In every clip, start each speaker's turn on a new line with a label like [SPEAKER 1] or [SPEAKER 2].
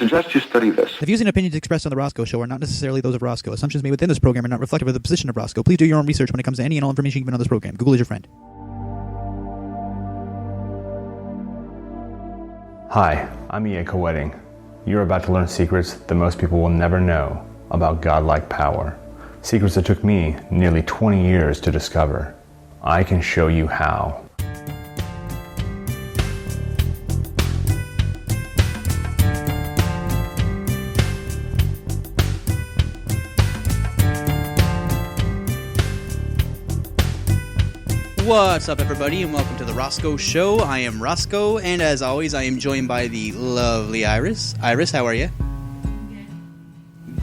[SPEAKER 1] suggest you study this.
[SPEAKER 2] The views and opinions expressed on the Rosco Show are not necessarily those of Rosco. Assumptions made within this program are not reflective of the position of Rosco. Please do your own research when it comes to any and all information given on this program. Google is your friend.
[SPEAKER 3] Hi, I'm EA Koetting. You're about to learn secrets that most people will never know about godlike power. Secrets that took me nearly 20 years to discover. I can show you how.
[SPEAKER 4] What's up, everybody, and welcome to the Rosco Show. I am Rosco, and as always, I am joined by the lovely Iris. Iris, how are you?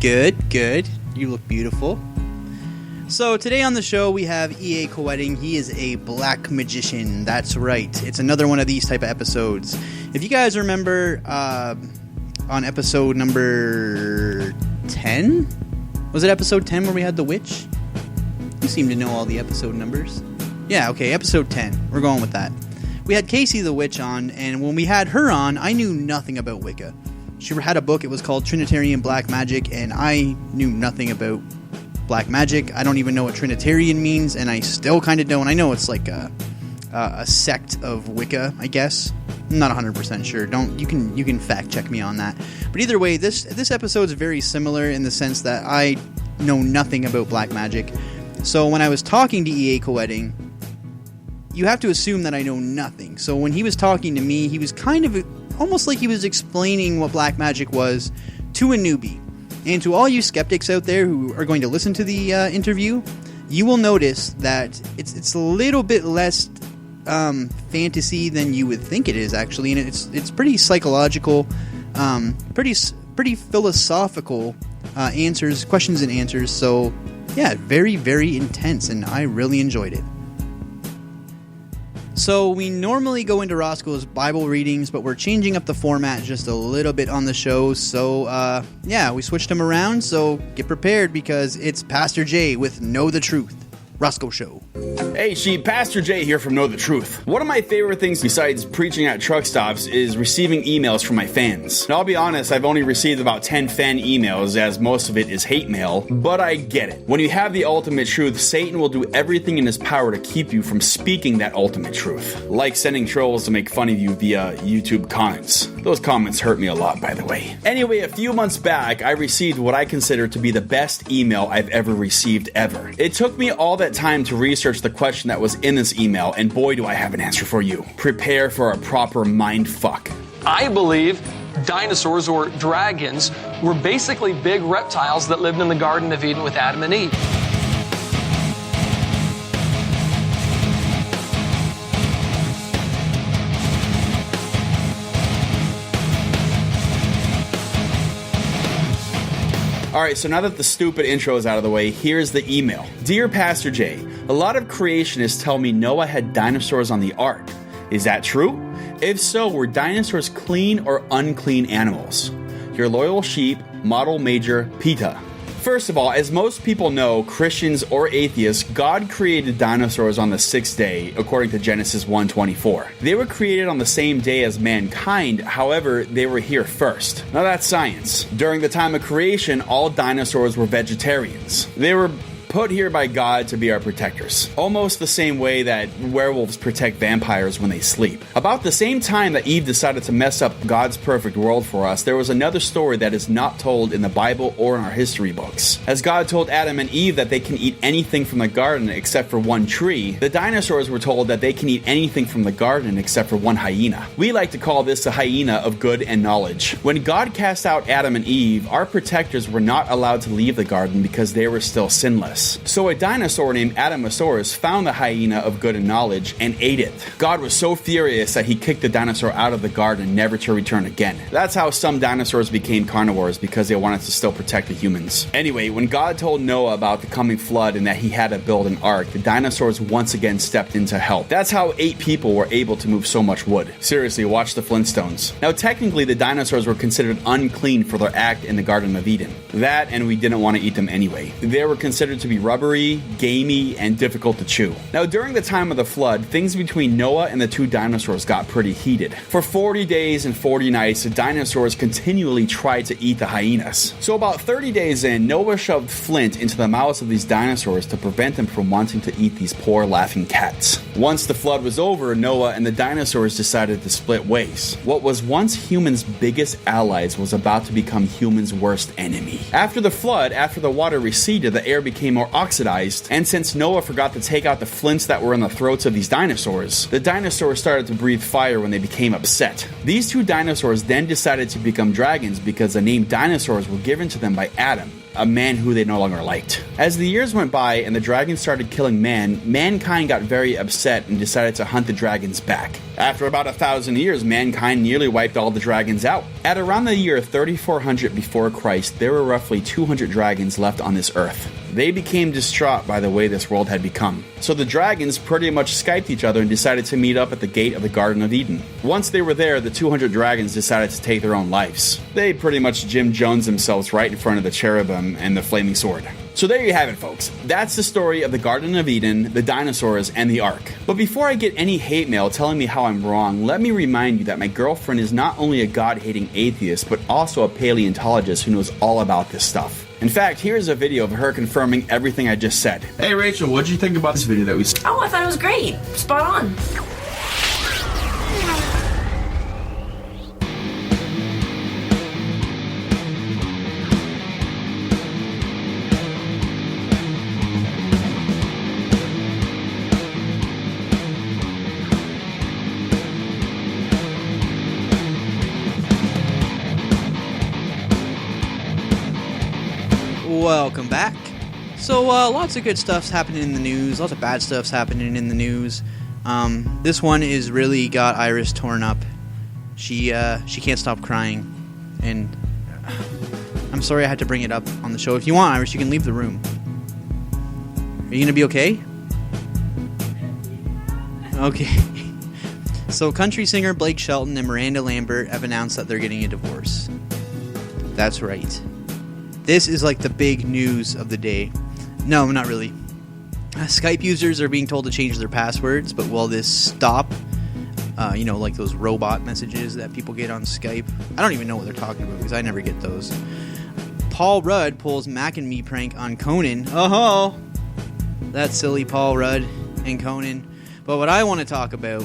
[SPEAKER 4] Good. Good. You look beautiful. So today on the show, we have EA Koetting. He is a black magician. That's right. It's another one of these type of episodes. If you guys remember, on episode number 10? Was it episode 10 where we had the witch? You seem to know all the episode numbers. Yeah, okay, episode 10. We're going with that. We had Casey the Witch on, and when we had her on, I knew nothing about Wicca. She had a book, it was called Trinitarian Black Magic, and I knew nothing about black magic. I don't even know what Trinitarian means, and I still kind of don't. I know it's like a sect of Wicca, I guess. I'm not 100% sure. You can fact check me on that. But either way, this episode is very similar in the sense that I know nothing about black magic. So when I was talking to EA Koetting, you have to assume that I know nothing. So when he was talking to me, he was kind of almost like he was explaining what black magic was to a newbie. And to all you skeptics out there who are going to listen to the interview, you will notice that it's a little bit less fantasy than you would think it is, actually. And it's pretty psychological, pretty philosophical questions and answers. So yeah, very, very intense, and I really enjoyed it. So we normally go into Roscoe's Bible readings, but we're changing up the format just a little bit on the show. So, yeah, we switched them around, so get prepared because it's Pastor J with Know the Truth. Rosco Show.
[SPEAKER 5] Hey sheep, Pastor J here from Know the Truth. One of my favorite things besides preaching at truck stops is receiving emails from my fans. Now I'll be honest, I've only received about 10 fan emails as most of it is hate mail, but I get it. When you have the ultimate truth, Satan will do everything in his power to keep you from speaking that ultimate truth. Like sending trolls to make fun of you via YouTube comments. Those comments hurt me a lot, by the way. Anyway, a few months back, I received what I consider to be the best email I've ever received ever. It took me all that time to research the question that was in this email, and boy do I have an answer for you. Prepare for a proper mind fuck.
[SPEAKER 6] I believe dinosaurs or dragons were basically big reptiles that lived in the Garden of Eden with Adam and Eve.
[SPEAKER 5] Alright, so now that the stupid intro is out of the way, here's the email. Dear Pastor J, a lot of creationists tell me Noah had dinosaurs on the ark. Is that true? If so, were dinosaurs clean or unclean animals? Your loyal sheep, Model Major Peta. First of all, as most people know, Christians or atheists, God created dinosaurs on the sixth day, according to Genesis 1:24. They were created on the same day as mankind, however, they were here first. Now that's science. During the time of creation, all dinosaurs were vegetarians. They were put here by God to be our protectors. Almost the same way that werewolves protect vampires when they sleep. About the same time that Eve decided to mess up God's perfect world for us, there was another story that is not told in the Bible or in our history books. As God told Adam and Eve that they can eat anything from the garden except for one tree, the dinosaurs were told that they can eat anything from the garden except for one hyena. We like to call this the hyena of good and knowledge. When God cast out Adam and Eve, our protectors were not allowed to leave the garden because they were still sinless. So a dinosaur named Adamosaurus found the hyena of good and knowledge and ate it. God was so furious that he kicked the dinosaur out of the garden, never to return again. That's how some dinosaurs became carnivores, because they wanted to still protect the humans. Anyway, when God told Noah about the coming flood and that he had to build an ark, the dinosaurs once again stepped in to help. That's how 8 people were able to move so much wood. Seriously, watch the Flintstones. Now technically the dinosaurs were considered unclean for their act in the Garden of Eden. That, and we didn't want to eat them anyway. They were considered to to be rubbery, gamey, and difficult to chew. Now, during the time of the flood, things between Noah and the two dinosaurs got pretty heated. For 40 days and 40 nights, the dinosaurs continually tried to eat the hyenas. So about 30 days in, Noah shoved flint into the mouths of these dinosaurs to prevent them from wanting to eat these poor laughing cats. Once the flood was over, Noah and the dinosaurs decided to split ways. What was once humans' biggest allies was about to become humans' worst enemy. After the flood, after the water receded, the air became more oxidized, and since Noah forgot to take out the flints that were in the throats of these dinosaurs, the dinosaurs started to breathe fire when they became upset. These two dinosaurs then decided to become dragons because the name dinosaurs were given to them by Adam, a man who they no longer liked. As the years went by and the dragons started killing mankind got very upset and decided to hunt the dragons back. After about 1,000 years, mankind nearly wiped all the dragons out. At around the year 3400 before Christ, there were roughly 200 dragons left on this earth. They became distraught by the way this world had become. So the dragons pretty much Skyped each other and decided to meet up at the gate of the Garden of Eden. Once they were there, the 200 dragons decided to take their own lives. They pretty much Jim Jones themselves right in front of the cherubim and the flaming sword. So there you have it, folks. That's the story of the Garden of Eden, the dinosaurs, and the Ark. But before I get any hate mail telling me how I'm wrong, let me remind you that my girlfriend is not only a God-hating atheist, but also a paleontologist who knows all about this stuff. In fact, here's a video of her confirming everything I just said.
[SPEAKER 1] Hey Rachel, what did you think about this video that we saw?
[SPEAKER 7] Oh, I thought it was great. Spot on.
[SPEAKER 4] Welcome back. So lots of good stuff's happening in the news, lots of bad stuff's happening in the news. This one is really got Iris torn up. She can't stop crying, and I'm sorry I had to bring it up on the show. If you want, Iris, you can leave the room. Are you gonna be okay? Okay. So country singer Blake Shelton and Miranda Lambert have announced that they're getting a divorce. That's right. This is like the big news of the day. No, not really. Skype users are being told to change their passwords, but will this stop, like those robot messages that people get on Skype? I don't even know what they're talking about because I never get those. Paul Rudd pulls Mac and Me prank on Conan. Oh, that's silly, Paul Rudd and Conan. But what I want to talk about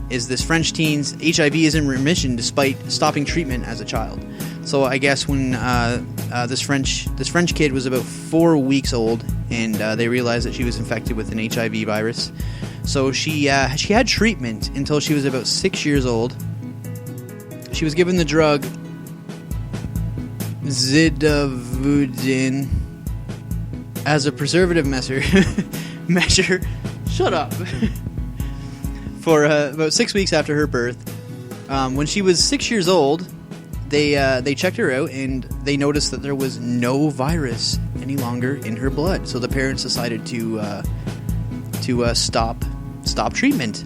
[SPEAKER 4] is this French teen's HIV is in remission despite stopping treatment as a child. So I guess when this French kid was about 4 weeks old, and they realized that she was infected with an HIV virus, so she had treatment until she was about 6 years old. She was given the drug Zidovudin as a preservative measure. Shut up. For about 6 weeks after her birth, when she was 6 years old. They checked her out and they noticed that there was no virus any longer in her blood. So the parents decided to stop treatment.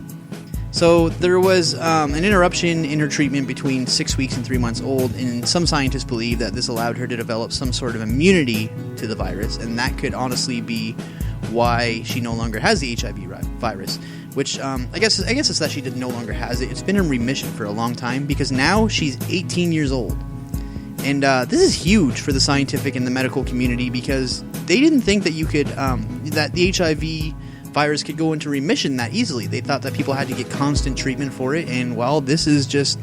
[SPEAKER 4] So there was an interruption in her treatment between 6 weeks and 3 months old, and some scientists believe that this allowed her to develop some sort of immunity to the virus, and that could honestly be why she no longer has the HIV virus. Which, I guess it's that she no longer has it. It's been in remission for a long time because now she's 18 years old. And this is huge for the scientific and the medical community because they didn't think that you could, that the HIV virus could go into remission that easily. They thought that people had to get constant treatment for it, and well, this is just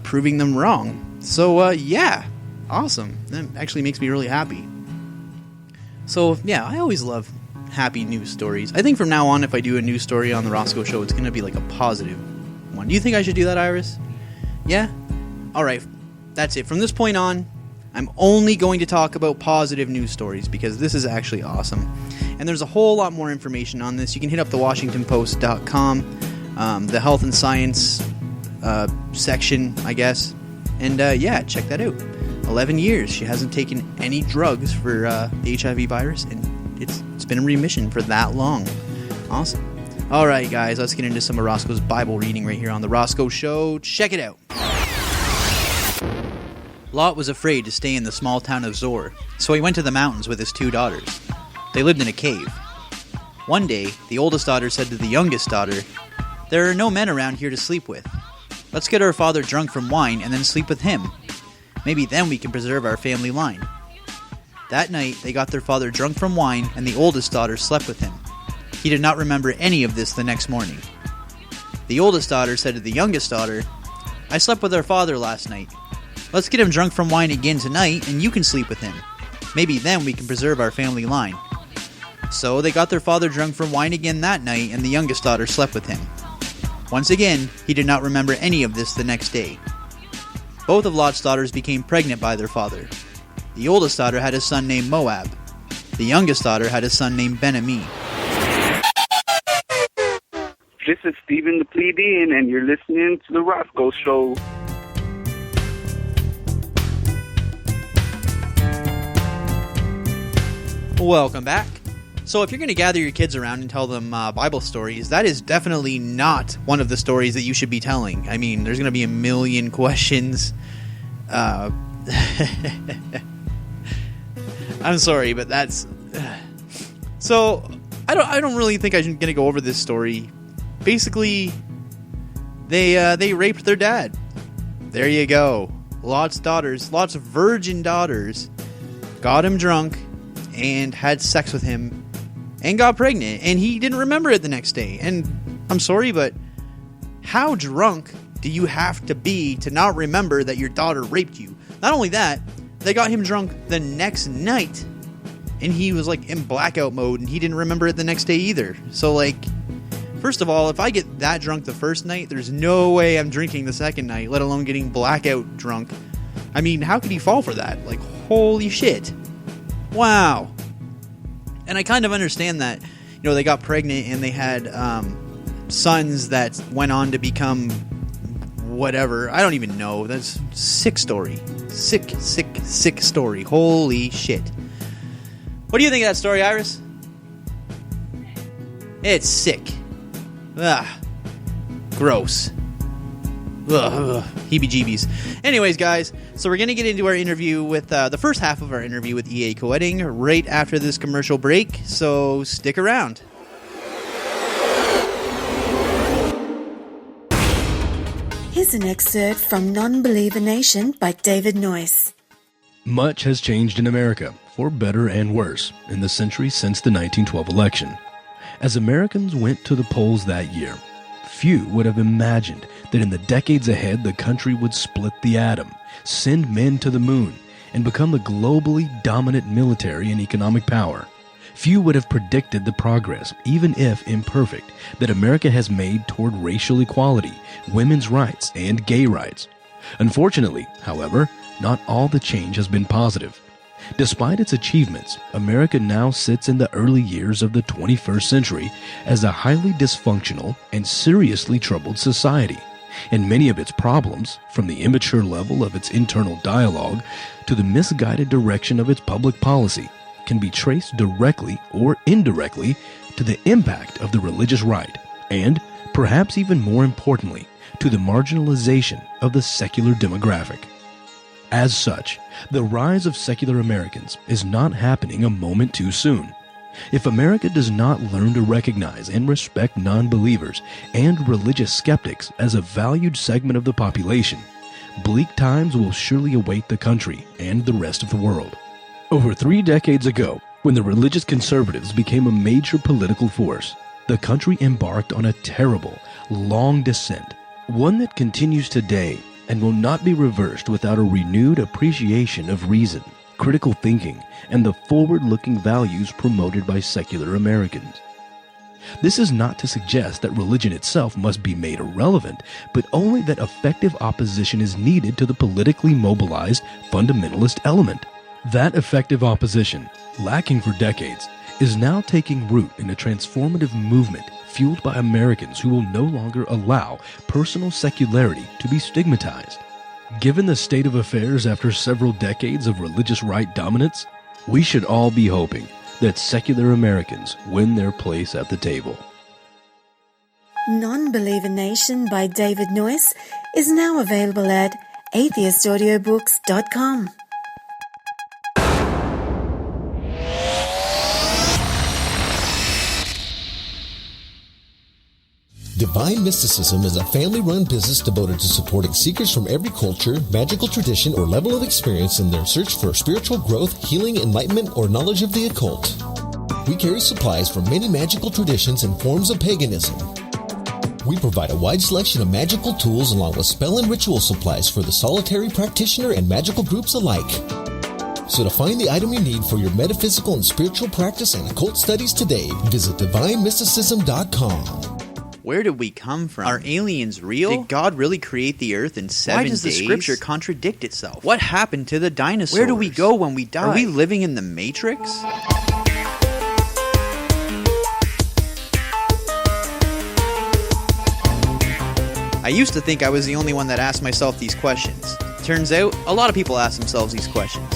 [SPEAKER 4] proving them wrong. So, yeah, awesome. That actually makes me really happy. So, yeah, I always love happy news stories. I think from now on, if I do a news story on the Rosco Show, it's going to be like a positive one. Do you think I should do that, Iris? Yeah? Alright, that's it. From this point on, I'm only going to talk about positive news stories because this is actually awesome. And there's a whole lot more information on this. You can hit up thewashingtonpost.com, the health and science section, I guess. And yeah, check that out. 11 years. She hasn't taken any drugs for the HIV virus, and it's been in remission for that long. Awesome. All right, guys, let's get into some of Roscoe's Bible reading right here on the Rosco Show. Check it out. Lot was afraid to stay in the small town of Zor, so he went to the mountains with his 2 daughters. They lived in a cave. One day, the oldest daughter said to the youngest daughter, "There are no men around here to sleep with. Let's get our father drunk from wine and then sleep with him. Maybe then we can preserve our family line." That night, they got their father drunk from wine, and the oldest daughter slept with him. He did not remember any of this the next morning. The oldest daughter said to the youngest daughter, "I slept with our father last night. Let's get him drunk from wine again tonight, and you can sleep with him. Maybe then we can preserve our family line." So they got their father drunk from wine again that night, and the youngest daughter slept with him. Once again, he did not remember any of this the next day. Both of Lot's daughters became pregnant by their father. The oldest daughter had a son named Moab. The youngest daughter had a son named Ben-Ami.
[SPEAKER 8] This is Stephen the Plebeian, and you're listening to The Rosco Show.
[SPEAKER 4] Welcome back. So if you're going to gather your kids around and tell them Bible stories, that is definitely not one of the stories that you should be telling. I mean, there's going to be a million questions. I'm sorry, but that's... So, I don't really think I'm going to go over this story. Basically, they raped their dad. There you go. Lot's virgin daughters, got him drunk and had sex with him and got pregnant, and he didn't remember it the next day. And I'm sorry, but how drunk do you have to be to not remember that your daughter raped you? Not only that, they got him drunk the next night, and he was like in blackout mode, and he didn't remember it the next day either. So like, first of all, if I get that drunk the first night, there's no way I'm drinking the second night, let alone getting blackout drunk. I mean, how could he fall for that? Like, holy shit. Wow. And I kind of understand that, you know, they got pregnant and they had sons that went on to become whatever. I don't even know. That's a sick story. Sick story. Holy shit. What do you think of that story, Iris? It's sick. Ugh. Gross. Ugh. Heebie-jeebies. Anyways, guys, so we're going to get into our interview with the first half of our interview with EA Koetting right after this commercial break, so stick around.
[SPEAKER 9] Here's an excerpt from Non-Believer Nation by David Noyce.
[SPEAKER 10] Much has changed in America, for better and worse, in the century since the 1912 election. As Americans went to the polls that year, few would have imagined that in the decades ahead the country would split the atom, send men to the moon, and become a globally dominant military and economic power. Few would have predicted the progress, even if imperfect, that America has made toward racial equality, women's rights, and gay rights. Unfortunately, however, not all the change has been positive. Despite its achievements, America now sits in the early years of the 21st century as a highly dysfunctional and seriously troubled society, and many of its problems, from the immature level of its internal dialogue to the misguided direction of its public policy, can be traced directly or indirectly to the impact of the religious right, and, perhaps even more importantly, to the marginalization of the secular demographic. As such, the rise of secular Americans is not happening a moment too soon. If America does not learn to recognize and respect non-believers and religious skeptics as a valued segment of the population, bleak times will surely await the country and the rest of the world. Over 3 decades ago, when the religious conservatives became a major political force, the country embarked on a terrible, long descent, one that continues today and will not be reversed without a renewed appreciation of reason, critical thinking, and the forward-looking values promoted by secular Americans. This is not to suggest that religion itself must be made irrelevant, but only that effective opposition is needed to the politically mobilized fundamentalist element. That effective opposition, lacking for decades, is now taking root in a transformative movement fueled by Americans who will no longer allow personal secularity to be stigmatized. Given the state of affairs after several decades of religious right dominance, we should all be hoping that secular Americans win their place at the table.
[SPEAKER 9] Non-Believer Nation by David Noyce is now available at atheistaudiobooks.com.
[SPEAKER 11] Divine Mysticism is a family-run business devoted to supporting seekers from every culture, magical tradition, or level of experience in their search for spiritual growth, healing, enlightenment, or knowledge of the occult. We carry supplies from many magical traditions and forms of paganism. We provide a wide selection of magical tools along with spell and ritual supplies for the solitary practitioner and magical groups alike. So to find the item you need for your metaphysical and spiritual practice and occult studies today, visit DivineMysticism.com.
[SPEAKER 4] Where did we come from? Are aliens real? Did God really create the earth in 7 days? Why does the scripture contradict itself? What happened to the dinosaurs? Where do we go when we die? Are we living in the Matrix? I used to think I was the only one that asked myself these questions. Turns out, a lot of people ask themselves these questions.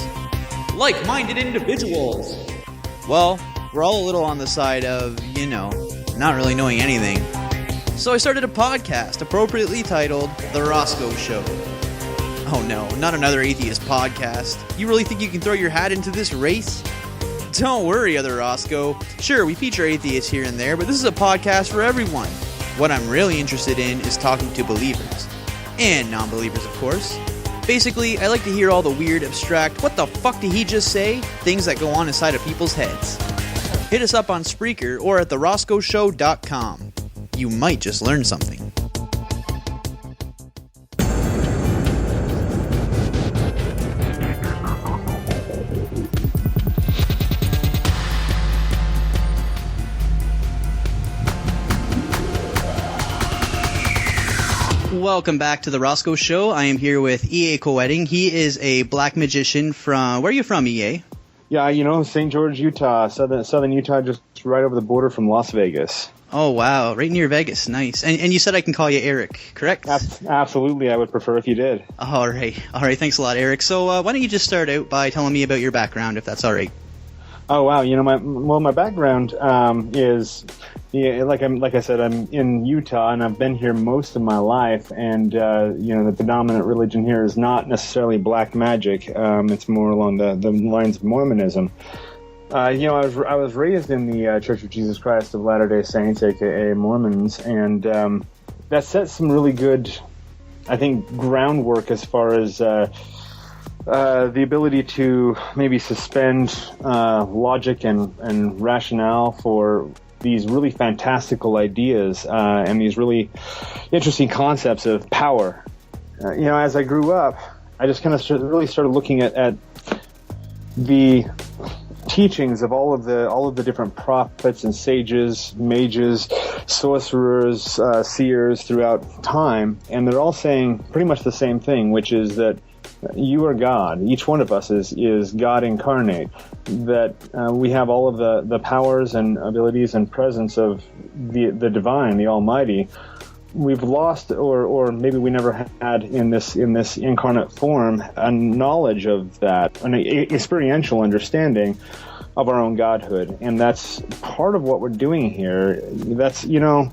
[SPEAKER 4] Like-minded individuals! Well, we're all a little on the side of, not really knowing anything. So I started a podcast, appropriately titled The Rosco Show. Oh no, not another atheist podcast. You really think you can throw your hat into this race? Don't worry, other Rosco. Sure, we feature atheists here and there, but this is a podcast for everyone. What I'm really interested in is talking to believers. And non-believers, of course. Basically, I like to hear all the weird, abstract, what the fuck did he just say? Things that go on inside of people's heads. Hit us up on Spreaker or at theroscoshow.com. You might just learn something. Welcome back to the Rosco Show. I am here with EA Koetting. He is a black magician from... Where are you from, EA?
[SPEAKER 3] Yeah, St. George, Utah, southern Utah, just right over the border from Las Vegas.
[SPEAKER 4] Oh, wow. Right near Vegas. Nice. And you said I can call you Eric, correct?
[SPEAKER 3] Absolutely. I would prefer if you did.
[SPEAKER 4] All right. Thanks a lot, Eric. So why don't you just start out by telling me about your background, if that's all right?
[SPEAKER 3] Oh, wow. My background is... Yeah, like I said, I'm in Utah, and I've been here most of my life. And the predominant religion here is not necessarily black magic. It's more along the lines of Mormonism. I was raised in the Church of Jesus Christ of Latter-day Saints, aka Mormons, and that set some really good, I think, groundwork as far as the ability to maybe suspend logic and rationale for these really fantastical ideas and these really interesting concepts of power. As I grew up, I just kind of really started looking at the teachings of all of the different prophets and sages, mages, sorcerers, seers throughout time, and they're all saying pretty much the same thing, which is that you are God. Each one of us is God incarnate. That we have all of the powers and abilities and presence of the divine, the Almighty. We've lost, or maybe we never had in this incarnate form, a knowledge of that, an experiential understanding of our own godhood, and that's part of what we're doing here. That's to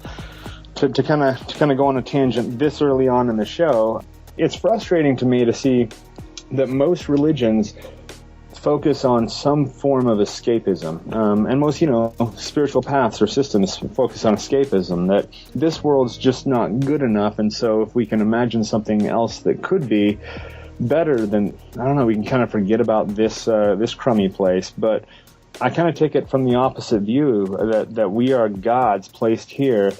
[SPEAKER 3] kind of go on a tangent this early on in the show. It's frustrating to me to see that most religions focus on some form of escapism, and most spiritual paths or systems focus on escapism, that this world's just not good enough, and so if we can imagine something else that could be better, then I don't know, we can kind of forget about this crummy place. But I kind of take it from the opposite view, that we are gods placed here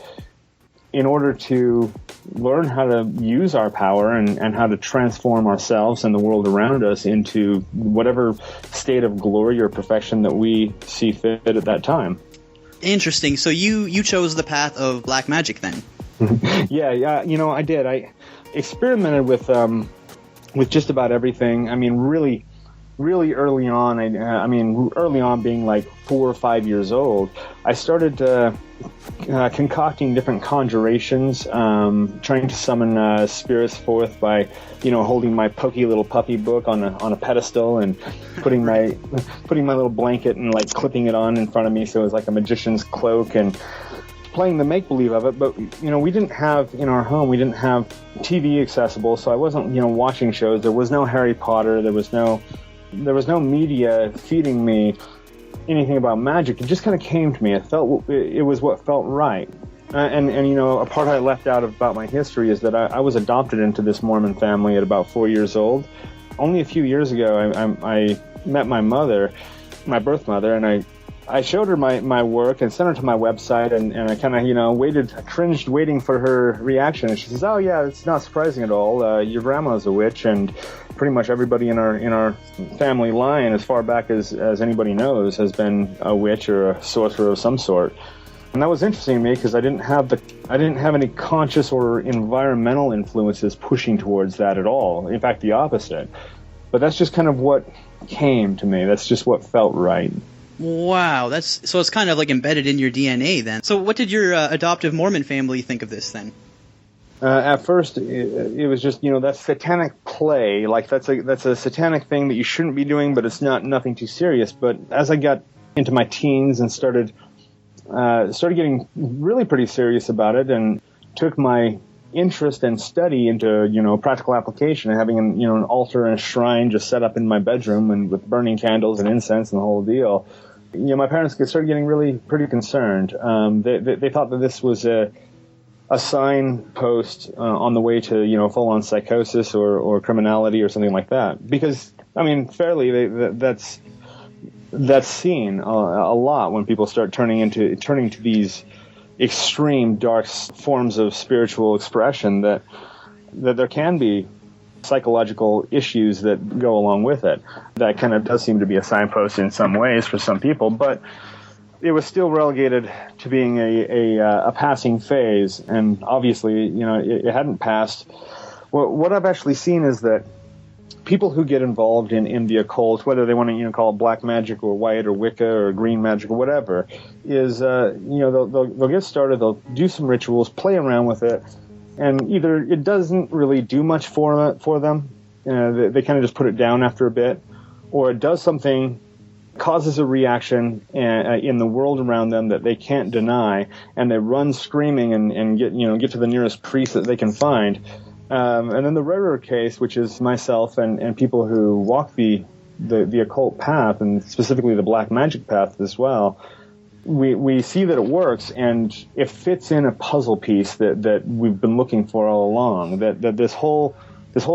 [SPEAKER 3] in order to learn how to use our power and how to transform ourselves and the world around us into whatever state of glory or perfection that we see fit at that time.
[SPEAKER 4] Interesting. So you chose the path of black magic then?
[SPEAKER 3] Yeah, I did. I experimented with just about everything. I mean, really early on. Early on, being like 4 or 5 years old, I started concocting different conjurations, trying to summon spirits forth by, holding my pokey little puppy book on a pedestal and putting my little blanket and like clipping it on in front of me, so it was like a magician's cloak, and playing the make-believe of it. But we didn't have, in our home, we didn't have TV accessible, so I wasn't watching shows. There was no Harry Potter. There was no media feeding me anything about magic. It just kind of came to me. It was what felt right. And a part I left out about my history is that I was adopted into this Mormon family at about 4 years old. Only a few years ago, I met my mother, my birth mother, and I showed her my work and sent her to my website, and I kind of I cringed waiting for her reaction. And she says, "Oh yeah, it's not surprising at all. Your grandma's a witch, and pretty much everybody in our family line, as far back as anybody knows, has been a witch or a sorcerer of some sort." And that was interesting to me because I didn't have any conscious or environmental influences pushing towards that at all. In fact, the opposite. But that's just kind of what came to me. That's just what felt right.
[SPEAKER 4] Wow, so it's kind of like embedded in your DNA then. So what did your adoptive Mormon family think of this then?
[SPEAKER 3] At first, it was just, that satanic play. Like that's a satanic thing that you shouldn't be doing, but it's nothing too serious. But as I got into my teens and started getting really pretty serious about it, and took my interest and study into practical application, and having an altar and a shrine just set up in my bedroom and with burning candles and incense and the whole deal. My parents started getting really pretty concerned. They thought that this was a signpost on the way to full-on psychosis or criminality or something like that. Because fairly that's seen a lot when people start turning to these extreme dark forms of spiritual expression, that there can be psychological issues that go along with it. That kind of does seem to be a signpost in some ways for some people, but it was still relegated to being a passing phase, and obviously it hadn't passed. What I've actually seen is that people who get involved in the occult, whether they want to call it black magic or white or Wicca or green magic or whatever, is they'll get started, they'll do some rituals, play around with it, and either it doesn't really do much for them, they kind of just put it down after a bit, or it does something, causes a reaction in the world around them that they can't deny, and they run screaming and get to the nearest priest that they can find. And then the rarer case, which is myself and people who walk the occult path, and specifically the black magic path as well, we see that it works, and it fits in a puzzle piece that we've been looking for all along. That this whole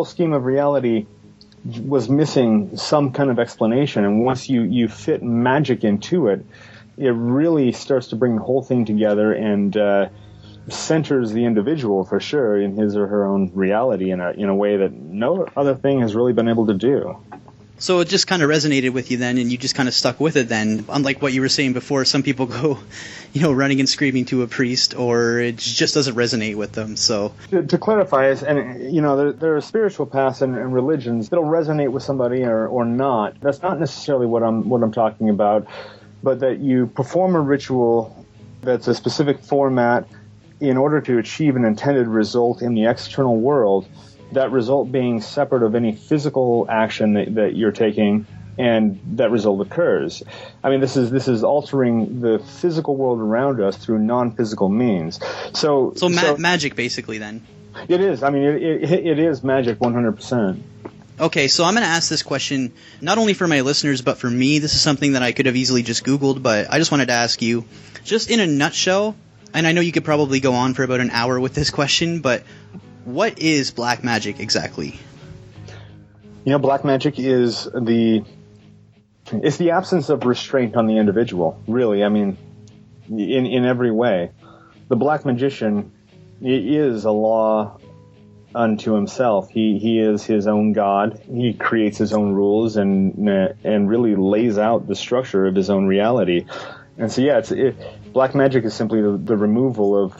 [SPEAKER 3] scheme of reality was missing some kind of explanation, and once you fit magic into it, it really starts to bring the whole thing together and centers the individual for sure in his or her own reality in a way that no other thing has really been able to do.
[SPEAKER 4] So it just kind of resonated with you then, and you just kind of stuck with it then. Unlike what you were saying before, some people go, running and screaming to a priest, or it just doesn't resonate with them. So
[SPEAKER 3] to clarify, there are spiritual paths and religions that'll resonate with somebody or not. That's not necessarily what I'm talking about, but that you perform a ritual that's a specific format in order to achieve an intended result in the external world, that result being separate of any physical action that you're taking, and that result occurs. This is altering the physical world around us through non-physical means. So
[SPEAKER 4] magic, basically, then.
[SPEAKER 3] It is. It is magic 100%.
[SPEAKER 4] Okay, so I'm going to ask this question not only for my listeners, but for me. This is something that I could have easily just Googled, but I just wanted to ask you, just in a nutshell, and I know you could probably go on for about an hour with this question, but what is black magic exactly?
[SPEAKER 3] Black magic is the absence of restraint on the individual, really. In every way. The black magician is a law unto himself. He is his own god. He creates his own rules and really lays out the structure of his own reality. And so, black magic is simply the removal of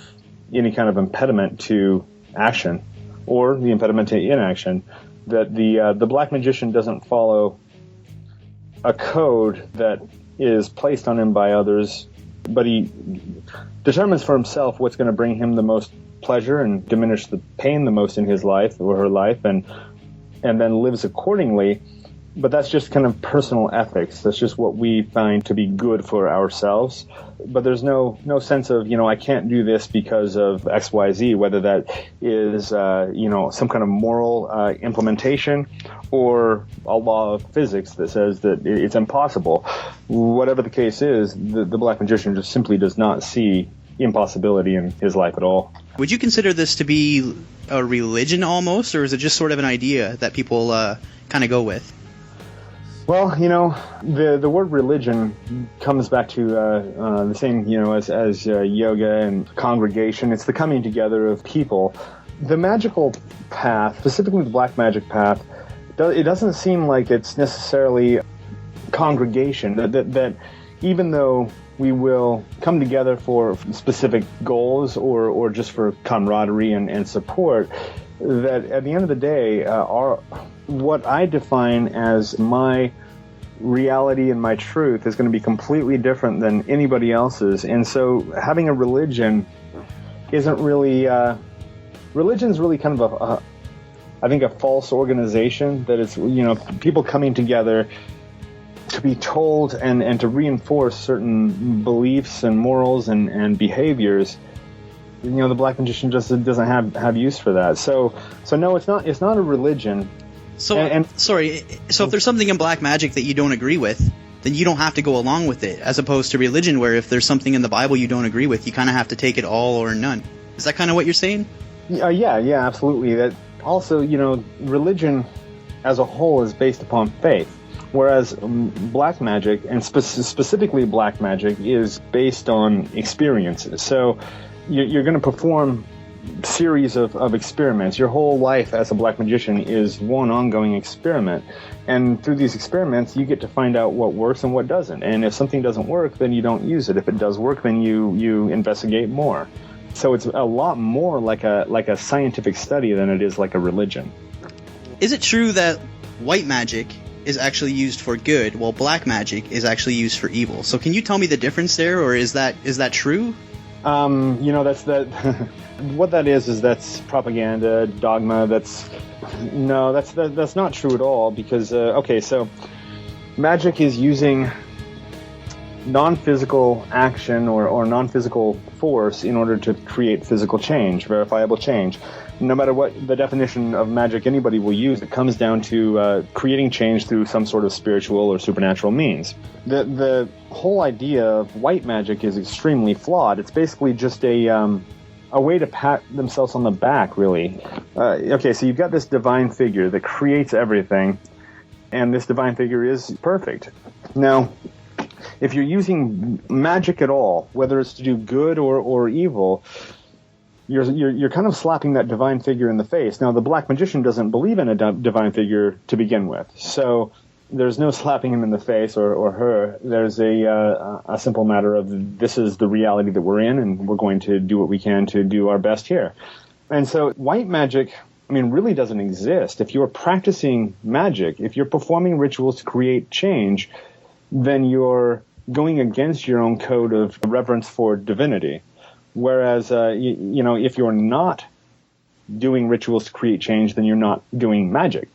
[SPEAKER 3] any kind of impediment to action, or the impediment to inaction. That the black magician doesn't follow a code that is placed on him by others, but he determines for himself what's going to bring him the most pleasure and diminish the pain the most in his life or her life, and then lives accordingly. But that's just kind of personal ethics. That's just what we find to be good for ourselves. But there's no sense of, I can't do this because of X, Y, Z, whether that is, some kind of moral implementation or a law of physics that says that it's impossible. Whatever the case is, the black magician just simply does not see impossibility in his life at all.
[SPEAKER 4] Would you consider this to be a religion almost, or is it just sort of an idea that people kind of go with?
[SPEAKER 3] Well, the word religion comes back to the same, as yoga and congregation. It's the coming together of people. The magical path, specifically the black magic path, it doesn't seem like it's necessarily congregation. That even though we will come together for specific goals or just for camaraderie and support, that at the end of the day, what I define as my reality and my truth is going to be completely different than anybody else's. And so having a religion isn't really... religion's really kind of I think a false organization, that it's, people coming together to be told and to reinforce certain beliefs and morals and behaviors. The black magician just doesn't have use for that. So no, it's not a religion. So
[SPEAKER 4] sorry. So if there's something in black magic that you don't agree with, then you don't have to go along with it, as opposed to religion, where if there's something in the Bible you don't agree with, you kind of have to take it all or none. Is that kind of what you're saying?
[SPEAKER 3] Yeah, absolutely. That also, religion as a whole is based upon faith, whereas black magic, and specifically black magic, is based on experiences. So you're going to perform series of experiments. Your whole life as a black magician is one ongoing experiment, and through these experiments you get to find out what works and what doesn't. And if something doesn't work, then you don't use it. If it does work, then you investigate more. So it's a lot more like a scientific study than it is like a religion.
[SPEAKER 4] Is it true that white magic is actually used for good, while black magic is actually used for evil? So can you tell me the difference there, or is that true?
[SPEAKER 3] That's that. What that is that's propaganda, dogma. That's not true at all. Because so magic is using non-physical action or non-physical force in order to create physical change, verifiable change. No matter what the definition of magic anybody will use, it comes down to creating change through some sort of spiritual or supernatural means. The whole idea of white magic is extremely flawed. It's basically just a way to pat themselves on the back, really. So you've got this divine figure that creates everything, and this divine figure is perfect. Now, if you're using magic at all, whether it's to do good or evil, you're kind of slapping that divine figure in the face. Now, the black magician doesn't believe in a divine figure to begin with, so there's no slapping him in the face or her. There's a simple matter of, this is the reality that we're in, and we're going to do what we can to do our best here. And so white magic, really doesn't exist. If you're practicing magic, if you're performing rituals to create change, then you're going against your own code of reverence for divinity. Whereas, if you're not doing rituals to create change, then you're not doing magic.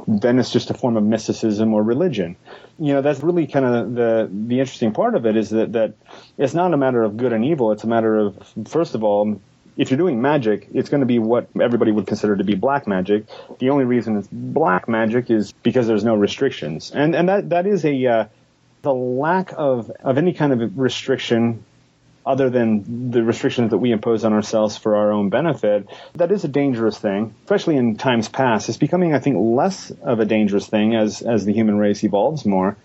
[SPEAKER 3] Then it's just a form of mysticism or religion. That's really kind of the interesting part of it, is that it's not a matter of good and evil. It's a matter of, first of all, if you're doing magic, it's going to be what everybody would consider to be black magic. The only reason it's black magic is because there's no restrictions. And that is the lack of any kind of restriction other than the restrictions that we impose on ourselves for our own benefit. That is a dangerous thing, especially in times past. It's becoming, I think, less of a dangerous thing as the human race evolves more.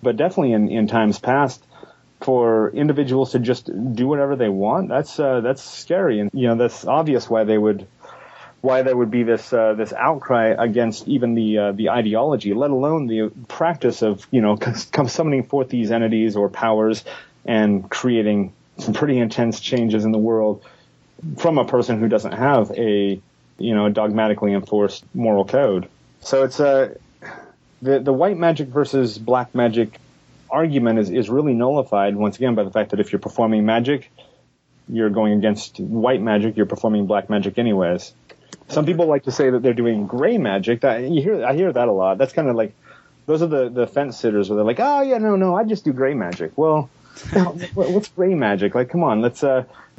[SPEAKER 3] But definitely in times past, for individuals to just do whatever they want, that's scary. And that's obvious why there would be this outcry against even the ideology, let alone the practice of summoning forth these entities or powers and creating some pretty intense changes in the world from a person who doesn't have a dogmatically enforced moral code. So it's the white magic versus black magic argument is really nullified once again by the fact that if you're performing magic, you're going against white magic, you're performing black magic anyways. Some people like to say that they're doing gray magic. I hear that a lot. That's kind of like, those are the fence sitters where they're like, oh yeah, no, I just do gray magic. Well, what's gray magic? Like, come on, let's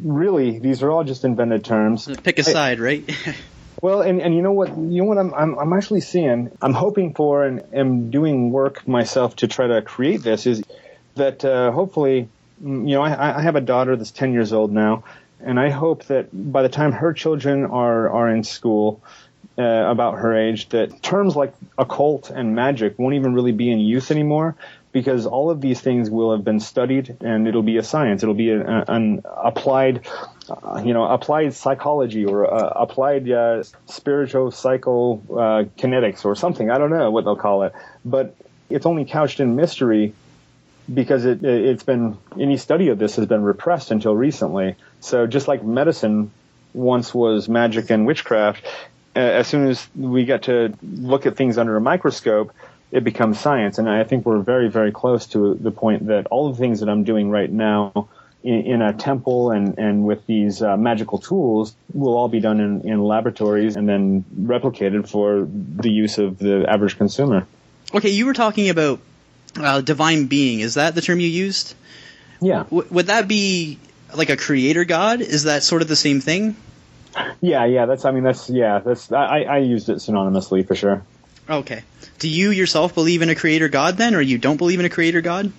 [SPEAKER 3] really, these are all just invented terms.
[SPEAKER 4] Pick a side, right?
[SPEAKER 3] Well, and you know what I'm actually seeing, I'm hoping for, and am doing work myself to try to create this, is that hopefully I have a daughter that's 10 years old now, and I hope that by the time her children are in school, about her age, that terms like occult and magic won't even really be in use anymore, because all of these things will have been studied, and it'll be a science. It'll be an applied, applied psychology or applied spiritual psychokinetics or something. I don't know what they'll call it, but it's only couched in mystery because it's been, any study of this has been repressed until recently. So just like medicine once was magic and witchcraft, as soon as we get to look at things under a microscope, it becomes science. And I think we're very, very close to the point that all the things that I'm doing right now in a temple and with these magical tools will all be done in laboratories and then replicated for the use of the average consumer.
[SPEAKER 4] Okay, you were talking about divine being. Is that the term you used?
[SPEAKER 3] Yeah.
[SPEAKER 4] Would that be like a creator god? Is that sort of the same thing?
[SPEAKER 3] Yeah. I used it synonymously for sure.
[SPEAKER 4] Okay. Do you yourself believe in a creator god then, or you don't believe in a creator god?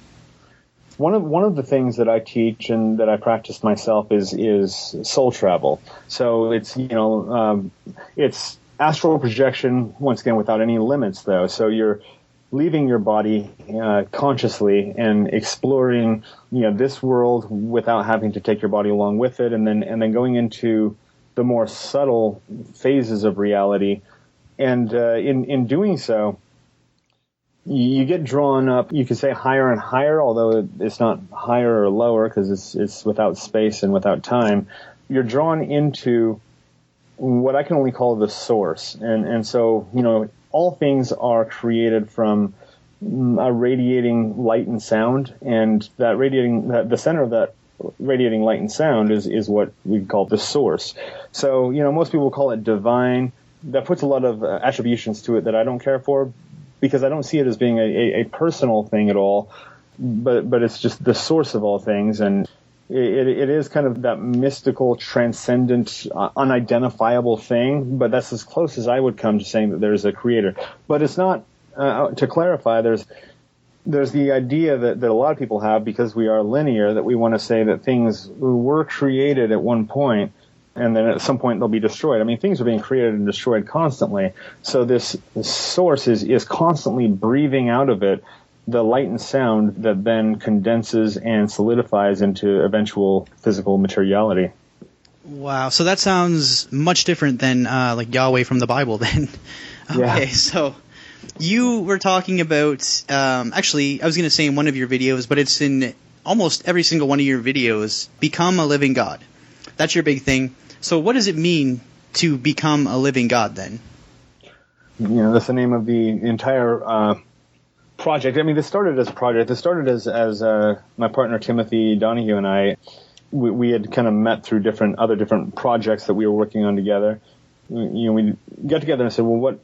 [SPEAKER 3] One of the things that I teach and that I practice myself is soul travel. So it's it's astral projection, once again without any limits though. So you're leaving your body consciously and exploring this world without having to take your body along with it, and then going into the more subtle phases of reality. And in doing so, you get drawn up, you could say higher and higher, although it's not higher or lower because it's without space and without time. You're drawn into what I can only call the source. And so, all things are created from a radiating light and sound, and the center of that radiating light and sound is what we call the source. So, most people call it divine. That puts a lot of attributions to it that I don't care for, because I don't see it as being a personal thing at all, but it's just the source of all things, and it is kind of that mystical, transcendent, unidentifiable thing, but that's as close as I would come to saying that there's a creator. But it's not, to clarify, there's the idea that a lot of people have, because we are linear, that we want to say that things were created at one point, and then at some point they'll be destroyed. I mean, things are being created and destroyed constantly. So this source is constantly breathing out of it the light and sound that then condenses and solidifies into eventual physical materiality.
[SPEAKER 4] Wow. So that sounds much different than like Yahweh from the Bible then. Okay,
[SPEAKER 3] Yeah.
[SPEAKER 4] So you were talking about, actually, I was going to say in one of your videos, but it's in almost every single one of your videos, become a living God. That's your big thing. So what does it mean to become a living God then?
[SPEAKER 3] That's the name of the entire project. I mean, this started as a project. This started as my partner Timothy Donahue and I, we had kind of met through different projects that we were working on together. We got together and said, well,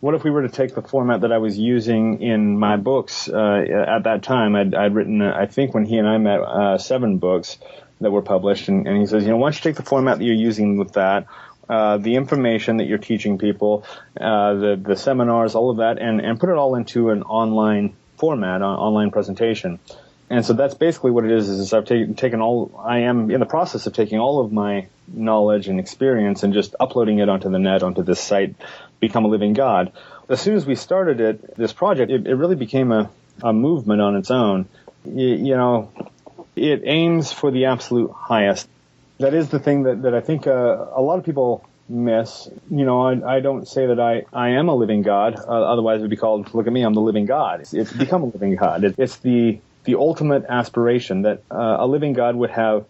[SPEAKER 3] what if we were to take the format that I was using in my books at that time? I'd written, I think when he and I met, 7 books that were published, and he says, why don't you take the format that you're using with that, the information that you're teaching people, the seminars, all of that, and put it all into an online format, online presentation. And so that's basically what it is I've I am in the process of taking all of my knowledge and experience and just uploading it onto the net, onto this site, Become a Living God. As soon as we started this project, it really became a movement on its own. It aims for the absolute highest. That is the thing that I think a lot of people miss. I don't say that I am a living God. Otherwise it would be called, look at me, I'm the living God. It's become a living God. It's the ultimate aspiration that a living God would have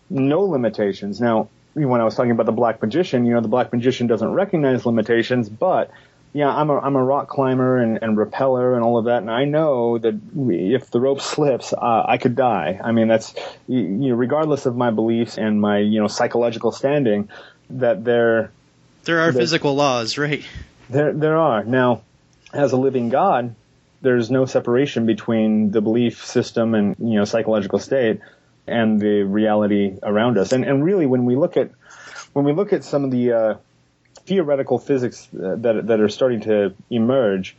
[SPEAKER 3] no limitations. Now, when I was talking about the Black Magician, the Black Magician doesn't recognize limitations, but yeah, I'm a rock climber and rappeller and all of that, and I know that if the rope slips, I could die. I mean, that's regardless of my beliefs and my psychological standing, that there
[SPEAKER 4] are physical laws, right?
[SPEAKER 3] There are. Now, as a living God, there's no separation between the belief system and psychological state and the reality around us. And really, when we look at some of the theoretical physics that are starting to emerge,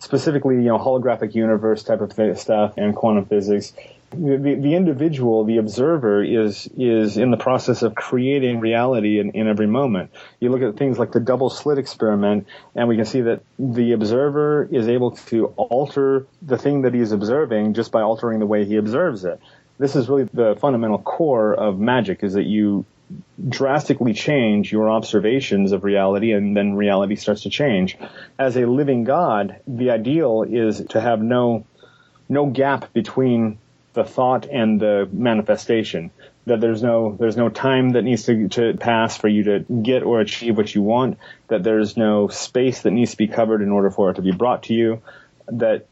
[SPEAKER 3] specifically holographic universe type of stuff and quantum physics, The individual, the observer, is in the process of creating reality in every moment. You look at things like the double slit experiment, and we can see that the observer is able to alter the thing that he's observing just by altering the way he observes it. This is really the fundamental core of magic, is that you drastically change your observations of reality, and then reality starts to change. As a living God, the ideal is to have no gap between the thought and the manifestation, that there's no time that needs to pass for you to get or achieve what you want, that there's no space that needs to be covered in order for it to be brought to you, that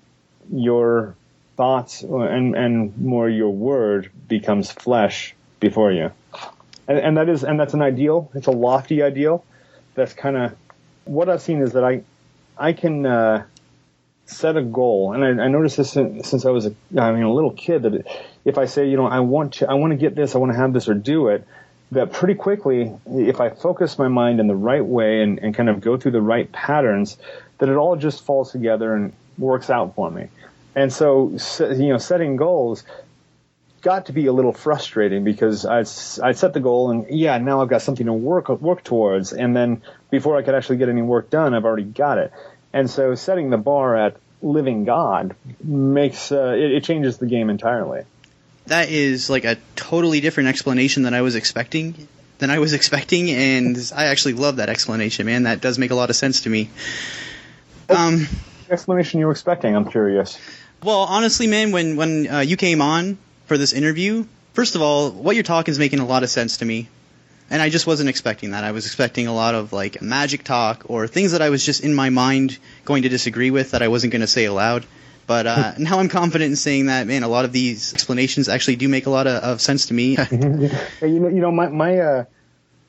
[SPEAKER 3] your thoughts and more your word becomes flesh before you. And that's an ideal. It's a lofty ideal. That's kind of what I've seen, is that I can set a goal, and I noticed this since I was a little kid, that if I say, I want to get this, I want to have this or do it, that pretty quickly, if I focus my mind in the right way and kind of go through the right patterns, that it all just falls together and works out for me. And so, setting goals got to be a little frustrating, because I'd set the goal, and now I've got something to work towards, and then before I could actually get any work done, I've already got it. And so setting the bar at living God makes it changes the game entirely.
[SPEAKER 4] That is like a totally different explanation than I was expecting, and I actually love that explanation, man. That does make a lot of sense to me.
[SPEAKER 3] Explanation you were expecting? I'm curious.
[SPEAKER 4] Well, honestly, man, when you came on for this interview, first of all, what you're talking is making a lot of sense to me. And I just wasn't expecting that. I was expecting a lot of like magic talk or things that I was just in my mind going to disagree with that I wasn't going to say aloud. But now I'm confident in saying that, man, a lot of these explanations actually do make a lot of sense to me.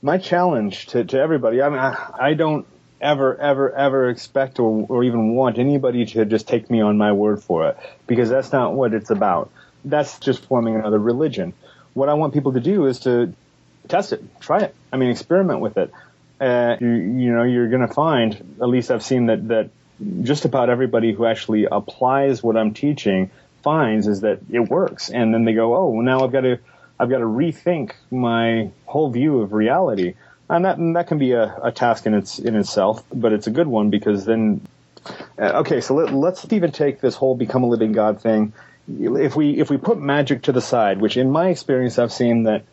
[SPEAKER 3] My challenge to everybody, I don't ever expect or even want anybody to just take me on my word for it, because that's not what it's about. That's just forming another religion. What I want people to do is to test it, try it. Experiment with it. You're going to find, at least I've seen that just about everybody who actually applies what I'm teaching finds is that it works. And then they go, oh, well, now I've got to rethink my whole view of reality. And that can be a task in itself, but it's a good one, because then, okay, so let's even take this whole become a living God thing. If we put magic to the side, which in my experience I've seen that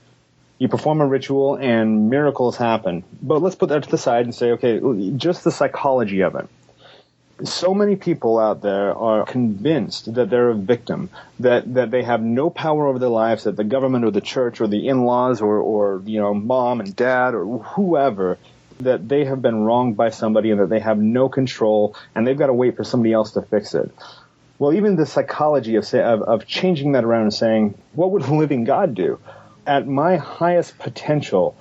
[SPEAKER 3] you perform a ritual and miracles happen. But let's put that to the side and say, okay, just the psychology of it. So many people out there are convinced that they're a victim, that they have no power over their lives, that the government or the church or the in-laws or mom and dad or whoever, that they have been wronged by somebody and that they have no control and they've got to wait for somebody else to fix it. Well, even the psychology of changing that around and saying, what would a living God do? At my highest potential,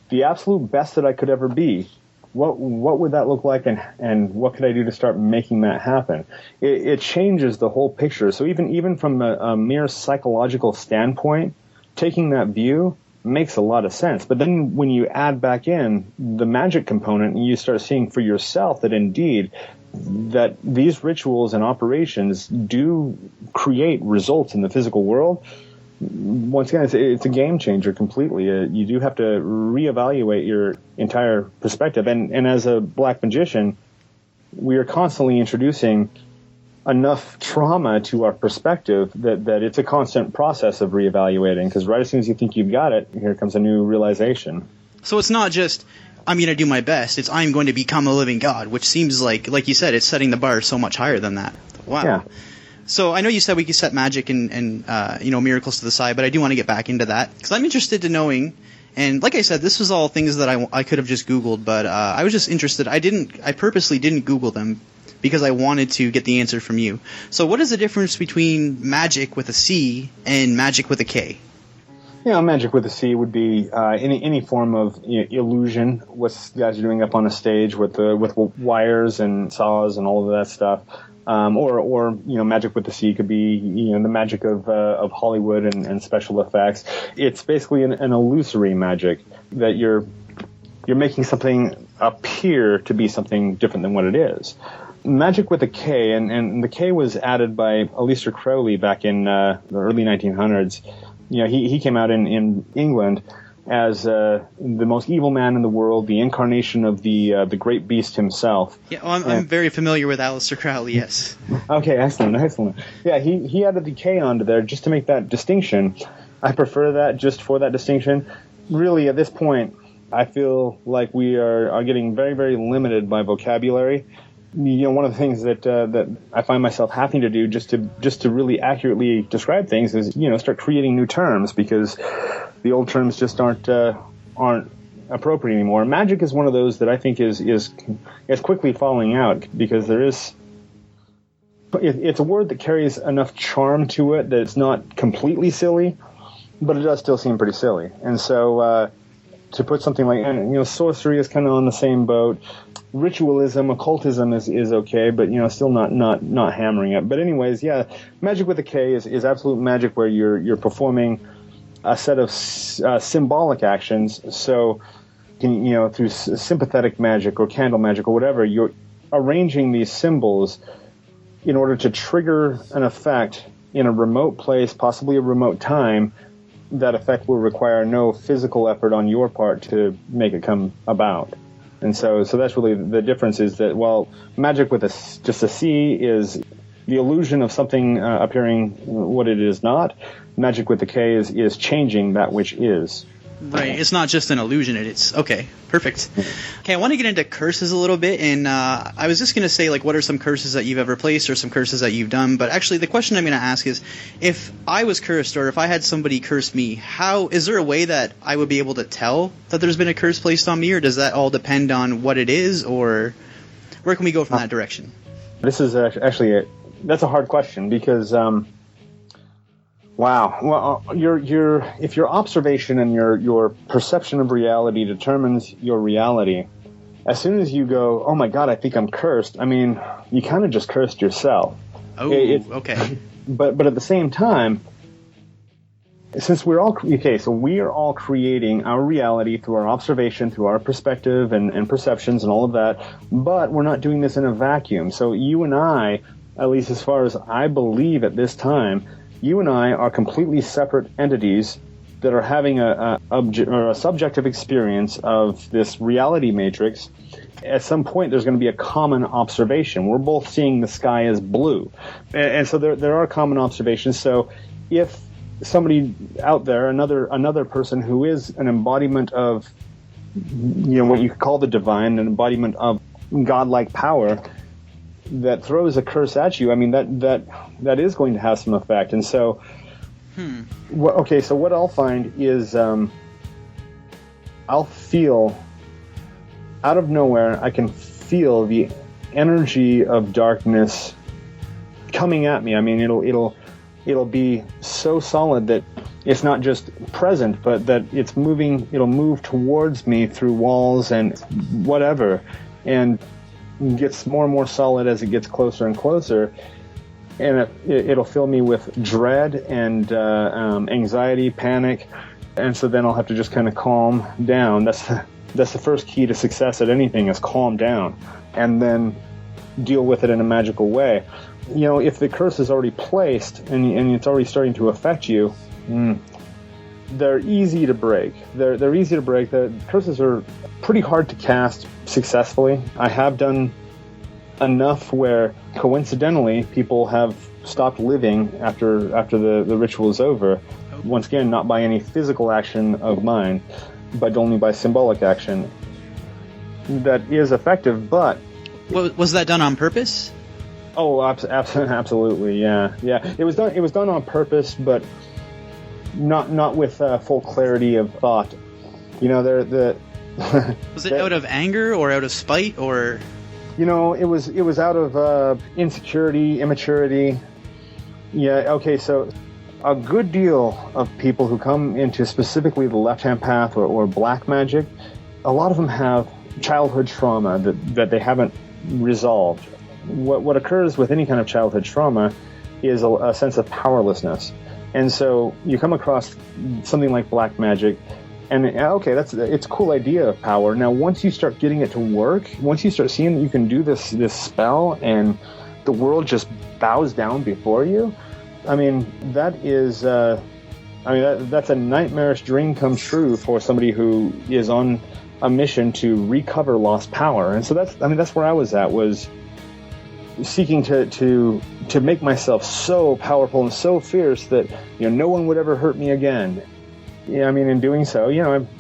[SPEAKER 3] the absolute best that I could ever be, what would that look like, and what could I do to start making that happen? It changes the whole picture. So even from a mere psychological standpoint, taking that view makes a lot of sense. But then when you add back in the magic component, and you start seeing for yourself that indeed that these rituals and operations do create results in the physical world, once again, it's a game changer completely. You do have to reevaluate your entire perspective. And as a black magician, we are constantly introducing enough trauma to our perspective that it's a constant process of reevaluating, because right as soon as you think you've got it, here comes a new realization.
[SPEAKER 4] So it's not just, I'm going to do my best. It's, I'm going to become a living God, which seems like you said, it's setting the bar so much higher than that. Wow. Yeah. So I know you said we could set magic and miracles to the side, but I do want to get back into that, because I'm interested in knowing. And like I said, this was all things that I could have just Googled, but I was just interested. I purposely didn't Google them because I wanted to get the answer from you. So what is the difference between magic with a C and magic with a K?
[SPEAKER 3] Magic with a C would be any form of illusion. What guys are doing up on a stage with wires and saws and all of that stuff. Or magic with the C could be the magic of Hollywood and special effects. It's basically an illusory magic that you're making something appear to be something different than what it is. Magick with a K, and the K was added by Aleister Crowley back in the early 1900s. He came out in England as the most evil man in the world, the incarnation of the great beast himself.
[SPEAKER 4] Yeah, well, I'm very familiar with Aleister Crowley, yes.
[SPEAKER 3] Okay, excellent. Yeah, he added the K onto there just to make that distinction. I prefer that just for that distinction. Really, at this point, I feel like we are getting very, very limited by vocabulary. One of the things that I find myself having to do just to really accurately describe things is start creating new terms, because the old terms just aren't appropriate anymore. Magick is one of those that I think is quickly falling out, because it's a word that carries enough charm to it that it's not completely silly, but it does still seem pretty silly. And so to put something like sorcery is kind of on the same boat. Ritualism, occultism is okay, but still not hammering it. But anyways, yeah, Magick with a K is absolute magic, where you're performing a set of symbolic actions. So, through sympathetic magic or candle magic or whatever, you're arranging these symbols in order to trigger an effect in a remote place, possibly a remote time. That effect will require no physical effort on your part to make it come about. And so that's really the difference, is that while Magick with just a C is the illusion of something appearing what it is not, Magick with the K is changing that which is.
[SPEAKER 4] Right, it's not just an illusion, it's okay, perfect. Okay, I want to get into curses a little bit, and I was just going to say, what are some curses that you've ever placed, or some curses that you've done, but actually the question I'm going to ask is, if I was cursed, or if I had somebody curse me, is there a way that I would be able to tell that there's been a curse placed on me, or does that all depend on what it is, or where can we go from that direction?
[SPEAKER 3] This is actually that's a hard question, because wow. Well, if your observation and your perception of reality determines your reality, as soon as you go, oh my God, I think I'm cursed, you kind of just cursed yourself.
[SPEAKER 4] Oh, okay.
[SPEAKER 3] But at the same time, since we are all creating our reality through our observation, through our perspective and perceptions and all of that, but we're not doing this in a vacuum. So you and I, at least as far as I believe at this time, you and I are completely separate entities that are having a subjective experience of this reality matrix. At some point, there's going to be a common observation. We're both seeing the sky as blue. And so there are common observations. So if somebody out there, another person who is an embodiment of, what you could call the divine, an embodiment of godlike power, that throws a curse at you, that is going to have some effect. And so, so what I'll find is I'll feel, out of nowhere, I can feel the energy of darkness coming at me. It'll be so solid that it's not just present, but that it's moving. It'll move towards me through walls and whatever, and gets more and more solid as it gets closer and closer, and it'll fill me with dread and anxiety, panic, and so then I'll have to just kind of calm down. That's the first key to success at anything, is calm down, and then deal with it in a magical way. If the curse is already placed and it's already starting to affect you, they're easy to break. They're easy to break. The curses are pretty hard to cast successfully. I have done enough where coincidentally people have stopped living after the ritual is over. Once again, not by any physical action of mine, but only by symbolic action. That is effective, but
[SPEAKER 4] was that done on purpose?
[SPEAKER 3] Oh, absolutely, yeah. It was done on purpose, but not with full clarity of thought.
[SPEAKER 4] Was it out of anger or out of spite, or?
[SPEAKER 3] It was out of insecurity, immaturity. Yeah. Okay. So, a good deal of people who come into specifically the left-hand path or black magic, a lot of them have childhood trauma that they haven't resolved. What occurs with any kind of childhood trauma is a sense of powerlessness. And so you come across something like black magic, And okay, it's a cool idea of power. Now, once you start getting it to work, once you start seeing that you can do this spell and the world just bows down before you, I mean, that is, that's a nightmarish dream come true for somebody who is on a mission to recover lost power. And so that's where I was at, was seeking to make myself so powerful and so fierce that, no one would ever hurt me again. Yeah, I mean, in doing so,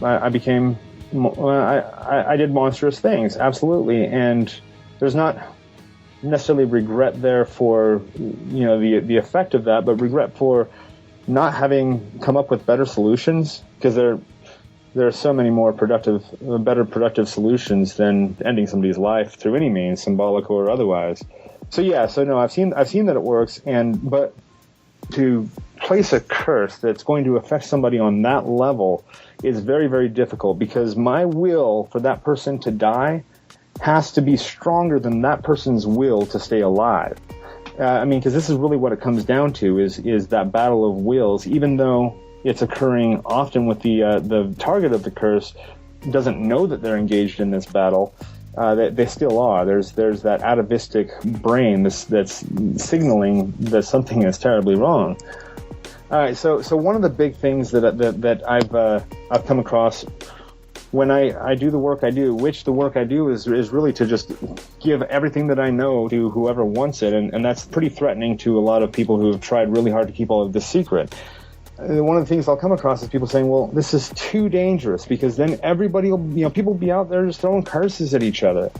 [SPEAKER 3] I became, I did monstrous things, absolutely. And there's not necessarily regret there for, the effect of that, but regret for not having come up with better solutions, because there are so many more better productive solutions than ending somebody's life through any means, symbolic or otherwise. So no, I've seen that it works, but to place a curse that's going to affect somebody on that level is very, very difficult, because my will for that person to die has to be stronger than that person's will to stay alive. Because this is really what it comes down to, is that battle of wills. Even though it's occurring often with the target of the curse doesn't know that they're engaged in this battle, they still are. There's that atavistic brain that's signaling that something is terribly wrong. All right, so one of the big things that I've come across when I do the work I do, which the work I do is really to just give everything that I know to whoever wants it, and that's pretty threatening to a lot of people who have tried really hard to keep all of this secret. One of the things I'll come across is people saying, well, this is too dangerous, because then everybody will, people will be out there just throwing curses at each other.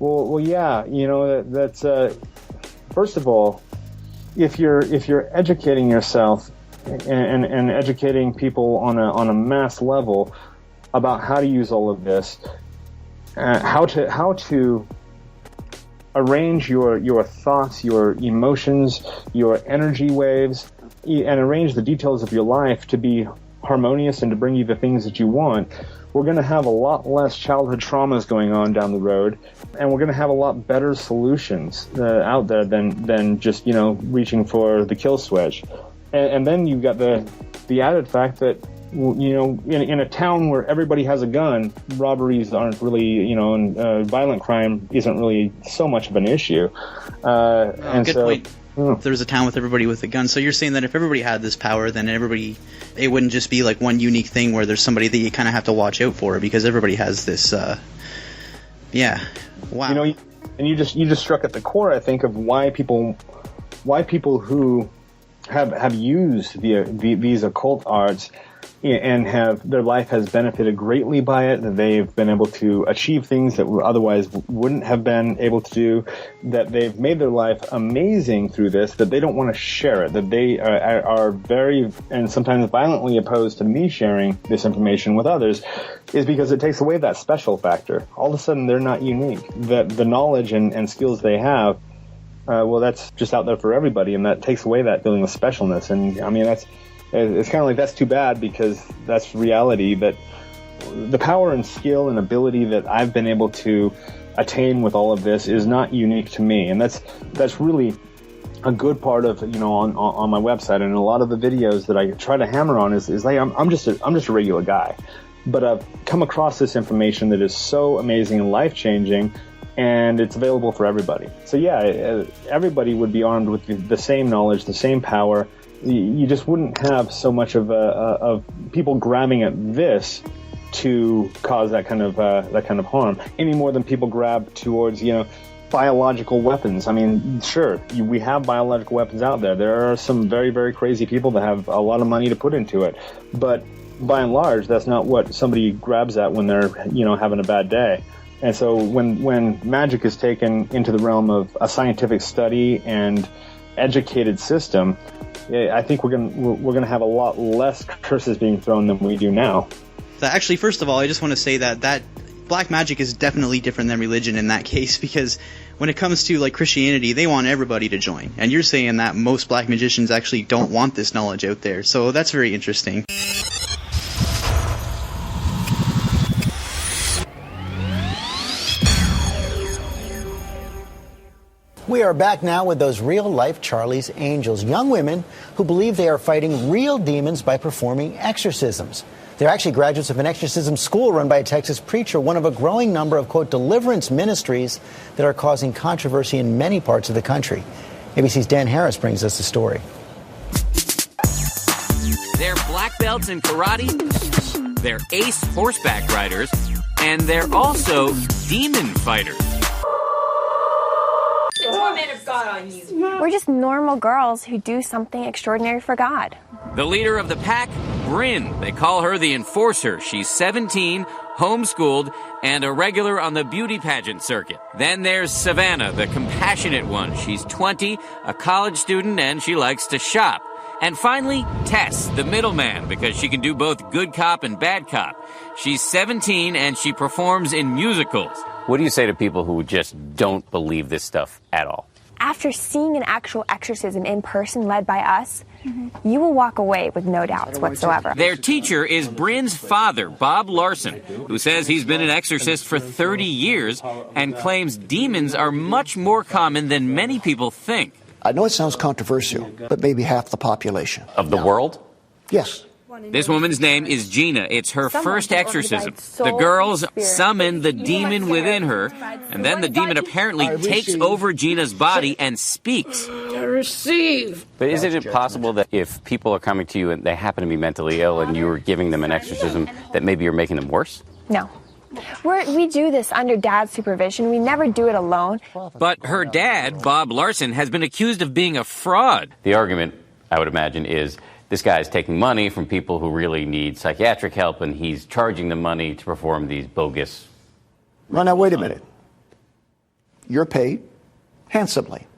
[SPEAKER 3] Well, yeah, that's first of all, if you're educating yourself and educating people on a mass level about how to use all of this, how to arrange your thoughts, your emotions, your energy waves, and arrange the details of your life to be harmonious and to bring you the things that you want, we're going to have a lot less childhood traumas going on down the road, and we're going to have a lot better solutions out there than just reaching for the kill switch. And then you've got the added fact that in a town where everybody has a gun, robberies aren't really, and violent crime isn't really so much of an issue.
[SPEAKER 4] Good point. If there's a town with everybody with a gun. So you're saying that if everybody had this power, then it wouldn't just be like one unique thing where there's somebody that you kind of have to watch out for, because everybody has this, yeah. Wow.
[SPEAKER 3] And you just struck at the core, I think, of why people who have used these occult arts and their life has benefited greatly by it, that they've been able to achieve things that otherwise wouldn't have been able to do, that they've made their life amazing through this, that they don't want to share it, that they are very and sometimes violently opposed to me sharing this information with others, is because it takes away that special factor. All of a sudden they're not unique. That the knowledge and skills they have, that's just out there for everybody, and that takes away that feeling of specialness. And it's kind of like, that's too bad, because that's reality. That the power and skill and ability that I've been able to attain with all of this is not unique to me, and that's really a good part of on my website and a lot of the videos that I try to hammer on is like I'm just a regular guy, but I've come across this information that is so amazing and life changing, and it's available for everybody. So yeah, everybody would be armed with the same knowledge, the same power. You just wouldn't have so much of people grabbing at this to cause that kind of harm, any more than people grab towards biological weapons. I mean, sure, we have biological weapons out there. There are some very, very crazy people that have a lot of money to put into it, but by and large, that's not what somebody grabs at when they're having a bad day. And so when magic is taken into the realm of a scientific study and educated system, I think we're gonna have a lot less curses being thrown than we do now.
[SPEAKER 4] Actually, first of all, I just want to say that black magic is definitely different than religion in that case, because when it comes to like Christianity, they want everybody to join, and you're saying that most black magicians actually don't want this knowledge out there. So that's very interesting.
[SPEAKER 12] We are back now with those real-life Charlie's Angels, young women who believe they are fighting real demons by performing exorcisms. They're actually graduates of an exorcism school run by a Texas preacher, one of a growing number of, quote, deliverance ministries that are causing controversy in many parts of the country. ABC's Dan Harris brings us the story.
[SPEAKER 13] They're black belts in karate, they're ace horseback riders, and they're also demon fighters.
[SPEAKER 7] The torment of God on you.
[SPEAKER 14] We're just normal girls who do something extraordinary for God.
[SPEAKER 13] The leader of the pack, Bryn. They call her the Enforcer. She's 17, homeschooled, and a regular on the beauty pageant circuit. Then there's Savannah, the compassionate one. She's 20, a college student, and she likes to shop. And finally, Tess, the middleman, because she can do both good cop and bad cop. She's 17, and she performs in musicals.
[SPEAKER 15] What do you say to people who just don't believe this stuff at all?
[SPEAKER 14] After seeing an actual exorcism in person led by us, you will walk away with no doubts whatsoever.
[SPEAKER 13] Their teacher is Bryn's father, Bob Larson, who says he's been an exorcist for 30 years and claims demons are much more common than many people think.
[SPEAKER 16] I know it sounds controversial, but maybe half the population.
[SPEAKER 15] Of the world?
[SPEAKER 16] Yes.
[SPEAKER 13] This woman's name is Gina. It's her first exorcism. The girls summon the demon within her, and then the demon apparently takes over Gina's body and speaks.
[SPEAKER 15] But isn't it possible that if people are coming to you and they happen to be mentally ill and you're giving them an exorcism, that maybe you're making them worse?
[SPEAKER 14] No. We do this under Dad's supervision. We never do it alone.
[SPEAKER 13] But her dad, Bob Larson, has been accused of being a fraud.
[SPEAKER 15] The argument, I would imagine, is this guy's taking money from people who really need psychiatric help, and he's charging them money to perform these bogus...
[SPEAKER 16] Well, now, wait a minute. You're paid handsomely.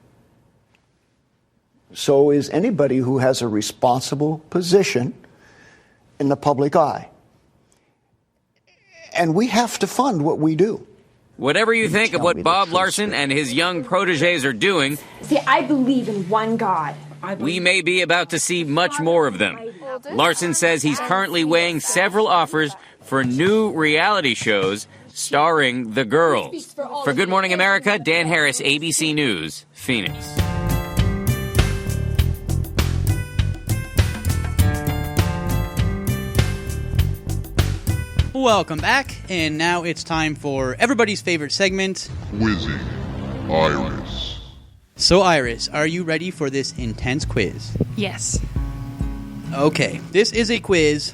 [SPEAKER 16] So is anybody who has a responsible position in the public eye. And we have to fund what we do.
[SPEAKER 13] Whatever you think of what Bob Larson and his young proteges are doing...
[SPEAKER 17] See, I believe in one God.
[SPEAKER 13] We may be about to see much more of them. Larson says he's currently weighing several offers for new reality shows starring the girls. For Good Morning America, Dan Harris, ABC News, Phoenix.
[SPEAKER 4] Welcome back, and now it's time for everybody's favorite segment,
[SPEAKER 18] Quizzing Iris.
[SPEAKER 4] So, Iris, are you ready for this intense quiz?
[SPEAKER 19] Yes.
[SPEAKER 4] Okay, this is a quiz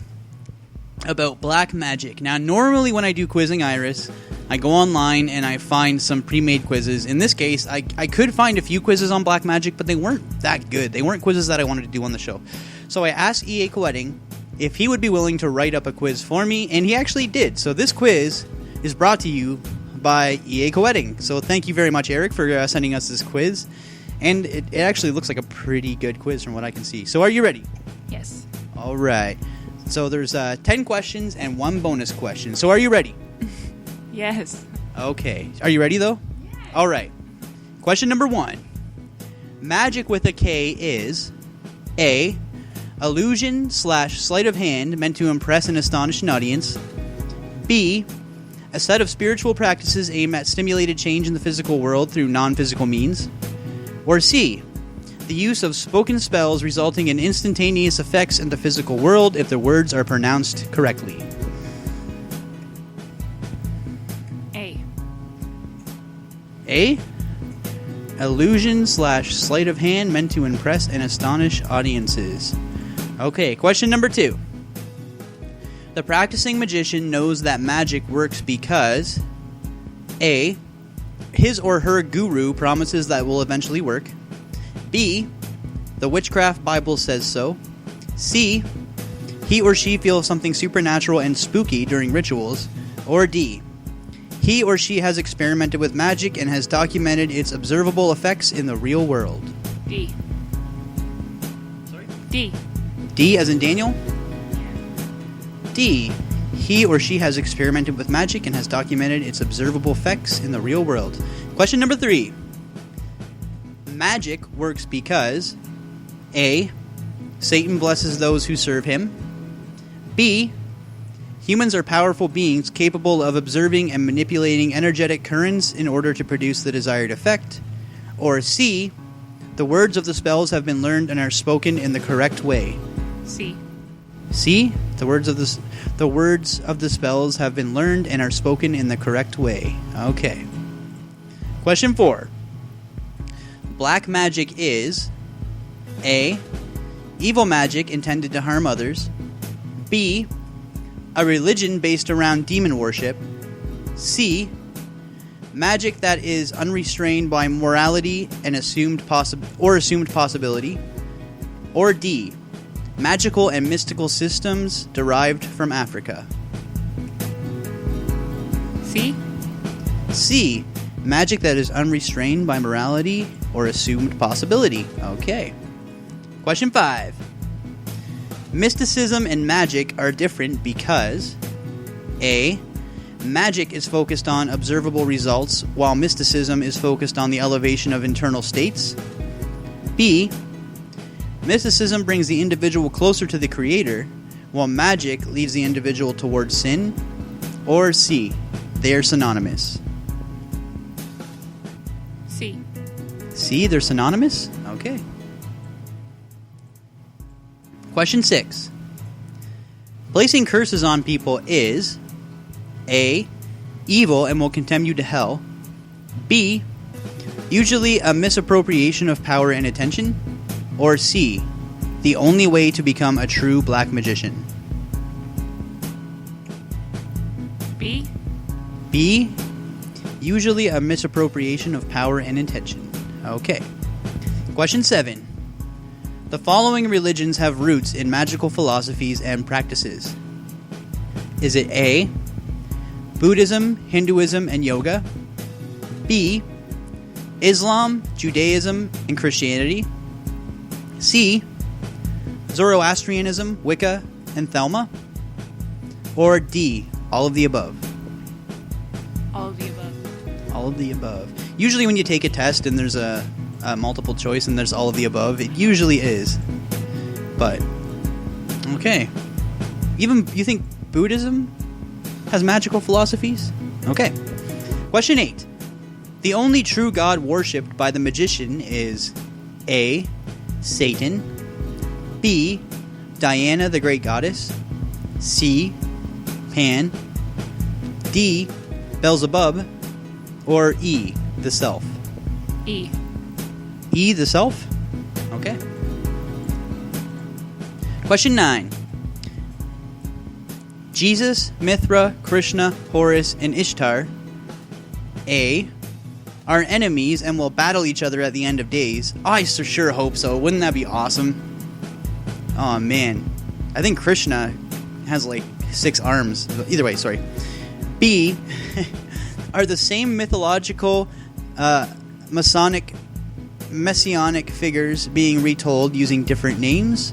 [SPEAKER 4] about black magic. Now, normally when I do Quizzing Iris, I go online and I find some pre-made quizzes. In this case, I could find a few quizzes on black magic, but they weren't that good. They weren't quizzes that I wanted to do on the show. So I asked EA Koetting if he would be willing to write up a quiz for me, and he actually did. So this quiz is brought to you by EA Koetting. So thank you very much, Eric, for sending us this quiz. And it actually looks like a pretty good quiz from what I can see. So are you ready?
[SPEAKER 19] Yes.
[SPEAKER 4] All right. So there's 10 questions and one bonus question. So are you ready?
[SPEAKER 19] Yes.
[SPEAKER 4] Okay. Are you ready, though? Yeah. All right. Question number 1. Magic with a K is A, illusion / sleight of hand meant to impress and astonish an audience. B, a set of spiritual practices aimed at stimulated change in the physical world through non-physical means. Or C, the use of spoken spells resulting in instantaneous effects in the physical world if the words are pronounced correctly.
[SPEAKER 19] A.
[SPEAKER 4] A, illusion / sleight of hand meant to impress and astonish audiences. Okay, question number 2. The practicing magician knows that magic works because A, his or her guru promises that will eventually work. B, the Witchcraft Bible says so. C, he or she feels something supernatural and spooky during rituals. Or D, he or she has experimented with magic and has documented its observable effects in the real world.
[SPEAKER 19] D. Sorry? D.
[SPEAKER 4] D as in Daniel? D, he or she has experimented with magic and has documented its observable effects in the real world. Question number 3. Magic works because A, Satan blesses those who serve him. B, humans are powerful beings capable of observing and manipulating energetic currents in order to produce the desired effect. Or C, the words of the spells have been learned and are spoken in the correct way.
[SPEAKER 19] C.
[SPEAKER 4] C, the words of the spells have been learned and are spoken in the correct way. Okay. Question 4. Black magic is A, evil magic intended to harm others. B, a religion based around demon worship. C, magic that is unrestrained by morality and assumed possibility. Or D, magical and mystical systems derived from Africa.
[SPEAKER 19] C.
[SPEAKER 4] C, magic that is unrestrained by morality or assumed possibility. Okay. Question 5. Mysticism and magic are different because A, magic is focused on observable results while mysticism is focused on the elevation of internal states. B, mysticism brings the individual closer to the creator while magic leads the individual towards sin. Or C, they are synonymous.
[SPEAKER 19] C.
[SPEAKER 4] C, they're synonymous? Okay. Question 6. Placing curses on people is A, evil and will condemn you to hell. B, usually a misappropriation of power and attention. Or C, the only way to become a true black magician.
[SPEAKER 19] B.
[SPEAKER 4] B, usually a misappropriation of power and intention. Okay. Question 7. The following religions have roots in magical philosophies and practices. Is it A, Buddhism, Hinduism, and yoga? B, Islam, Judaism, and Christianity? C, Zoroastrianism, Wicca, and Thelma? Or D, all of the above?
[SPEAKER 19] All of the above.
[SPEAKER 4] All of the above. Usually when you take a test and there's a multiple choice and there's all of the above, it usually is. But, okay. Even, you think Buddhism has magical philosophies? Okay. Question 8. The only true god worshipped by the magician is A, Satan. B, Diana the great goddess. C, Pan. D, Beelzebub. Or E, the self.
[SPEAKER 19] E.
[SPEAKER 4] E, the self? Okay. Question 9. Jesus, Mithra, Krishna, Horus, and Ishtar, A, are enemies and will battle each other at the end of days. I sure hope so. Wouldn't that be awesome? Oh, man. I think Krishna has like 6 arms. Either way, sorry. B, are the same mythological messianic figures being retold using different names?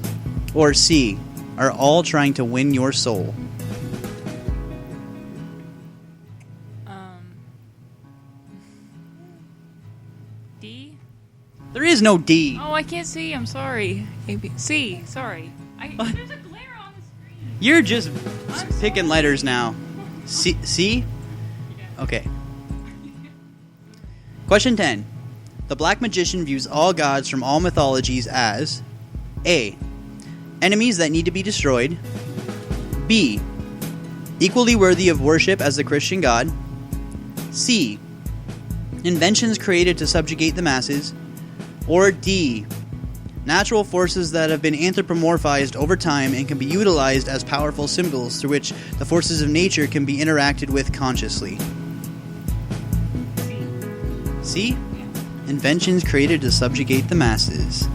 [SPEAKER 4] Or C, are all trying to win your soul?
[SPEAKER 19] D?
[SPEAKER 4] There is no D.
[SPEAKER 19] Oh, I can't see. I'm sorry. A, B, C. Sorry. There's a glare on the screen.
[SPEAKER 4] You're just picking letters now. C? C? Okay. Question 10. The black magician views all gods from all mythologies as A, enemies that need to be destroyed. B, equally worthy of worship as the Christian God. C, inventions created to subjugate the masses. Or D, natural forces that have been anthropomorphized over time and can be utilized as powerful symbols through which the forces of nature can be interacted with consciously. C, inventions created to subjugate the masses.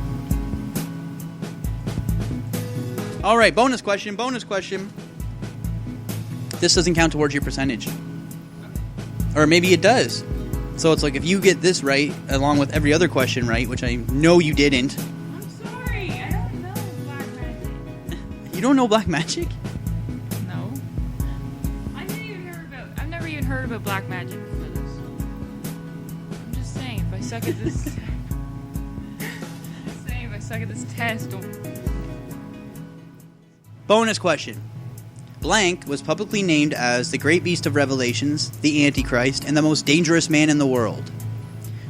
[SPEAKER 4] Alright, bonus question. This doesn't count towards your percentage. Or maybe it does. So it's like if you get this right, along with every other question right, which I know you didn't.
[SPEAKER 19] I'm sorry, I don't know black magic.
[SPEAKER 4] You don't know black magic?
[SPEAKER 19] No. I've never even heard about black magic before this. I'm just saying, if I suck at this test, don't...
[SPEAKER 4] Bonus question. Blank was publicly named as the Great Beast of Revelations, the Antichrist, and the most dangerous man in the world.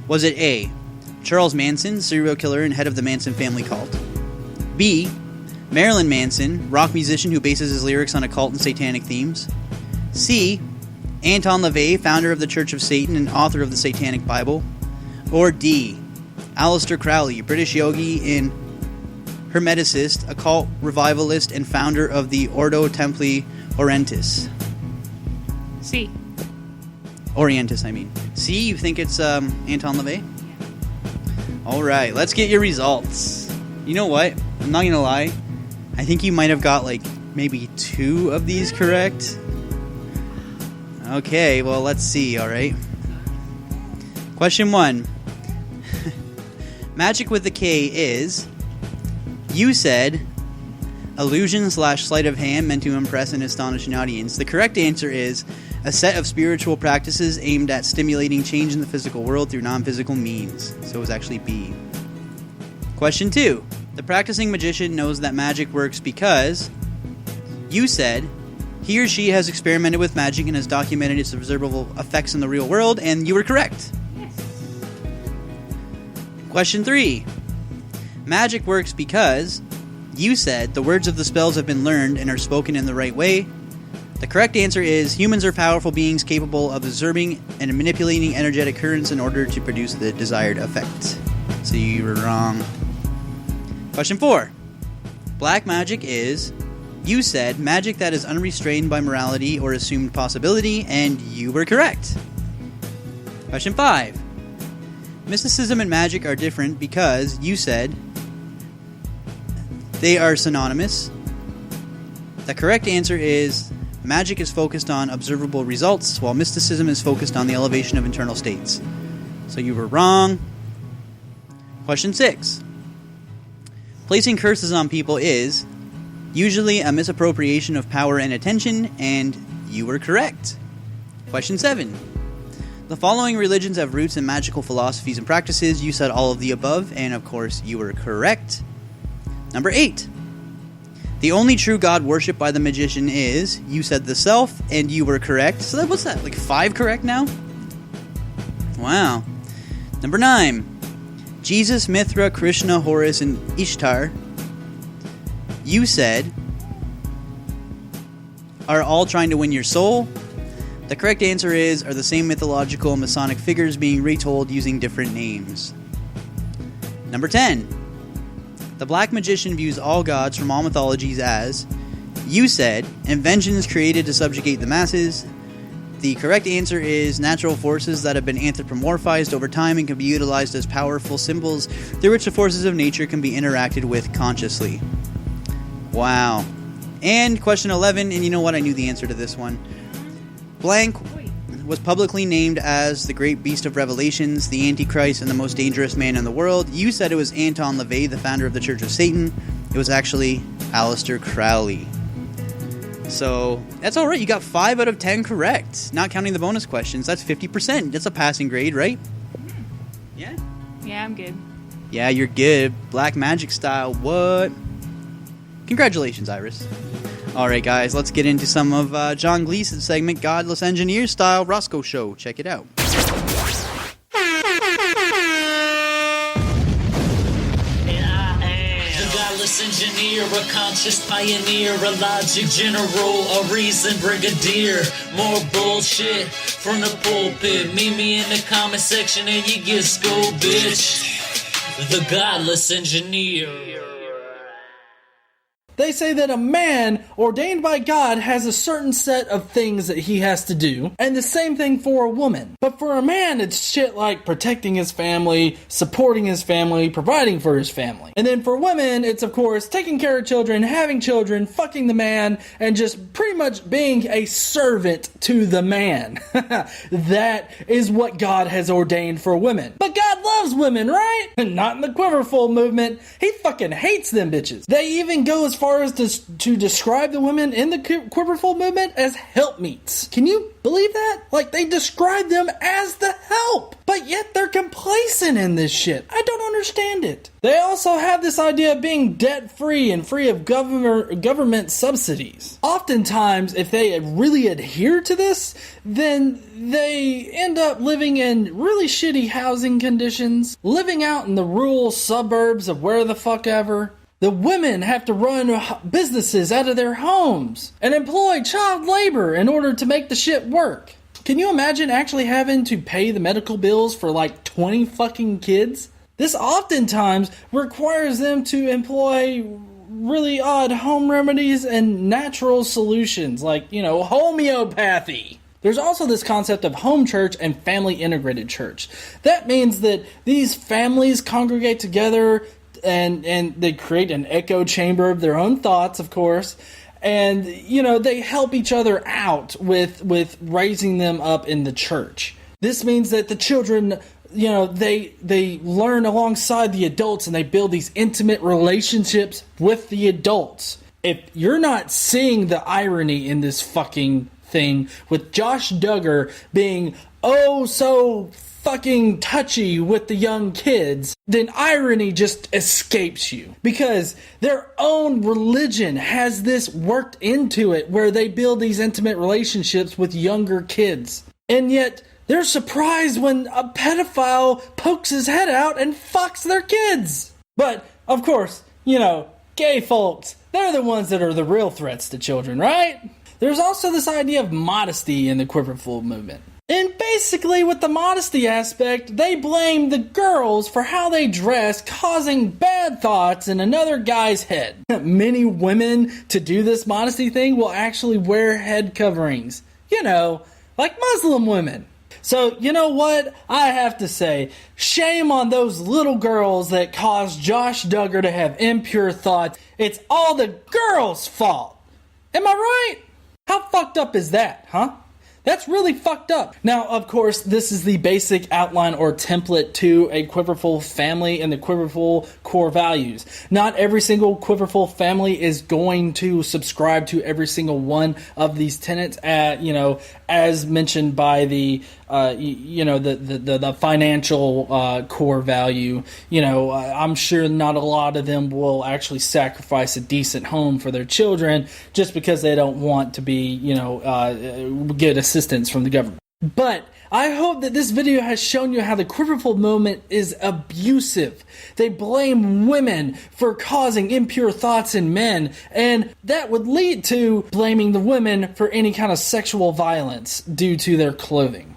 [SPEAKER 4] Was it A, Charles Manson, serial killer and head of the Manson family cult. B. Marilyn Manson, rock musician who bases his lyrics on occult and satanic themes. C. Anton LaVey, founder of the Church of Satan and author of the Satanic Bible. Or D. Aleister Crowley, British yogi and hermeticist, occult revivalist, and founder of the Ordo Templi Orientis.
[SPEAKER 19] C.
[SPEAKER 4] Orientis, I mean. C, you think it's Anton LaVey? Alright, let's get your results. You know what? I'm not gonna lie. I think you might have got like maybe 2 of these correct. Okay, well, let's see, alright? Question 1. Magic with the K is... You said... illusion/sleight of hand meant to impress and astonish an audience. The correct answer is... a set of spiritual practices aimed at stimulating change in the physical world through non-physical means. So it was actually B. Question 2. The practicing magician knows that magic works because... You said... he or she has experimented with magic and has documented its observable effects in the real world, and you were correct.
[SPEAKER 19] Yes.
[SPEAKER 4] Question 3. Magic works because... You said the words of the spells have been learned and are spoken in the right way. The correct answer is humans are powerful beings capable of absorbing and manipulating energetic currents in order to produce the desired effect. So you were wrong. Question 4. Black magic is... You said magic that is unrestrained by morality or assumed possibility, and you were correct. Question 5. Mysticism and magic are different because you said they are synonymous. The correct answer is magic is focused on observable results, while mysticism is focused on the elevation of internal states. So you were wrong. Question 6. Placing curses on people is usually a misappropriation of power and attention, and you were correct. Question 7. The following religions have roots in magical philosophies and practices. You said all of the above, and of course you were correct. Number 8. The only true God worshipped by the magician is, you said the self, and you were correct. So what's that, like 5 correct now? Wow. Number 9. Jesus, Mithra, Krishna, Horus, and Ishtar, you said, are all trying to win your soul. The correct answer is, are the same mythological and Masonic figures being retold using different names. Number 10. The black magician views all gods from all mythologies as, you said, inventions created to subjugate the masses. The correct answer is natural forces that have been anthropomorphized over time and can be utilized as powerful symbols through which the forces of nature can be interacted with consciously. Wow. And question 11, and you know what? I knew the answer to this one. Blank was publicly named as the Great Beast of Revelations, the Antichrist, and the most dangerous man in the world. You said it was Anton LaVey, the founder of the Church of Satan. It was actually Aleister Crowley. So, that's alright. You got 5 out of 10 correct. Not counting the bonus questions. That's 50%. That's a passing grade, right? Yeah?
[SPEAKER 19] Yeah, I'm good.
[SPEAKER 4] Yeah, you're good. Black magic style. What? Congratulations, Iris. Alright, guys, let's get into some of John Gleason's segment, Godless Engineer style Rosco Show. Check it out.
[SPEAKER 20] Godless engineer, a conscious pioneer, a logic general, a reason brigadier. More bullshit from the pulpit. Meet me in the comment section and you get schooled, bitch. The Godless Engineer.
[SPEAKER 21] They say that a man ordained by God has a certain set of things that he has to do, and the same thing for a woman. But for a man, it's shit like protecting his family, supporting his family, providing for his family. And then for women, it's of course taking care of children, having children, fucking the man, and just pretty much being a servant to the man. That is what God has ordained for women. But God loves women, right? Not in the Quiverful movement. He fucking hates them bitches. They even go as far far as to describe the women in the Quiverful movement as helpmeets. Can you believe that? Like, they describe them as the help, but yet they're complacent in this shit. I don't understand it. They also have this idea of being debt-free and free of government subsidies. Oftentimes, if they really adhere to this, then they end up living in really shitty housing conditions, living out in the rural suburbs of where the fuck ever. The women have to run businesses out of their homes and employ child labor in order to make the shit work. Can you imagine actually having to pay the medical bills for like 20 fucking kids? This oftentimes requires them to employ really odd home remedies and natural solutions like, homeopathy. There's also this concept of home church and family integrated church. That means that these families congregate together and they create an echo chamber of their own thoughts, of course, and they help each other out with raising them up in the church. This means that the children, they learn alongside the adults and they build these intimate relationships with the adults. If you're not seeing the irony in this fucking thing with Josh Duggar being so fucking touchy with the young kids, then irony just escapes you. Because their own religion has this worked into it where they build these intimate relationships with younger kids. And yet, they're surprised when a pedophile pokes his head out and fucks their kids. But, of course, gay folks, they're the ones that are the real threats to children, right? There's also this idea of modesty in the Quiverful movement. And basically, with the modesty aspect, they blame the girls for how they dress, causing bad thoughts in another guy's head. Many women, to do this modesty thing, will actually wear head coverings. Like Muslim women. So, you know what? I have to say, shame on those little girls that caused Josh Duggar to have impure thoughts. It's all the girls' fault. Am I right? How fucked up is that, huh? That's really fucked up. Now, of course, this is the basic outline or template to a Quiverful family and the Quiverful core values. Not every single Quiverful family is going to subscribe to every single one of these tenets, as mentioned by the financial core value. I'm sure not a lot of them will actually sacrifice a decent home for their children just because they don't want to be, get assistance from the government. But I hope that this video has shown you how the Quiverful movement is abusive. They blame women for causing impure thoughts in men, and that would lead to blaming the women for any kind of sexual violence due to their clothing.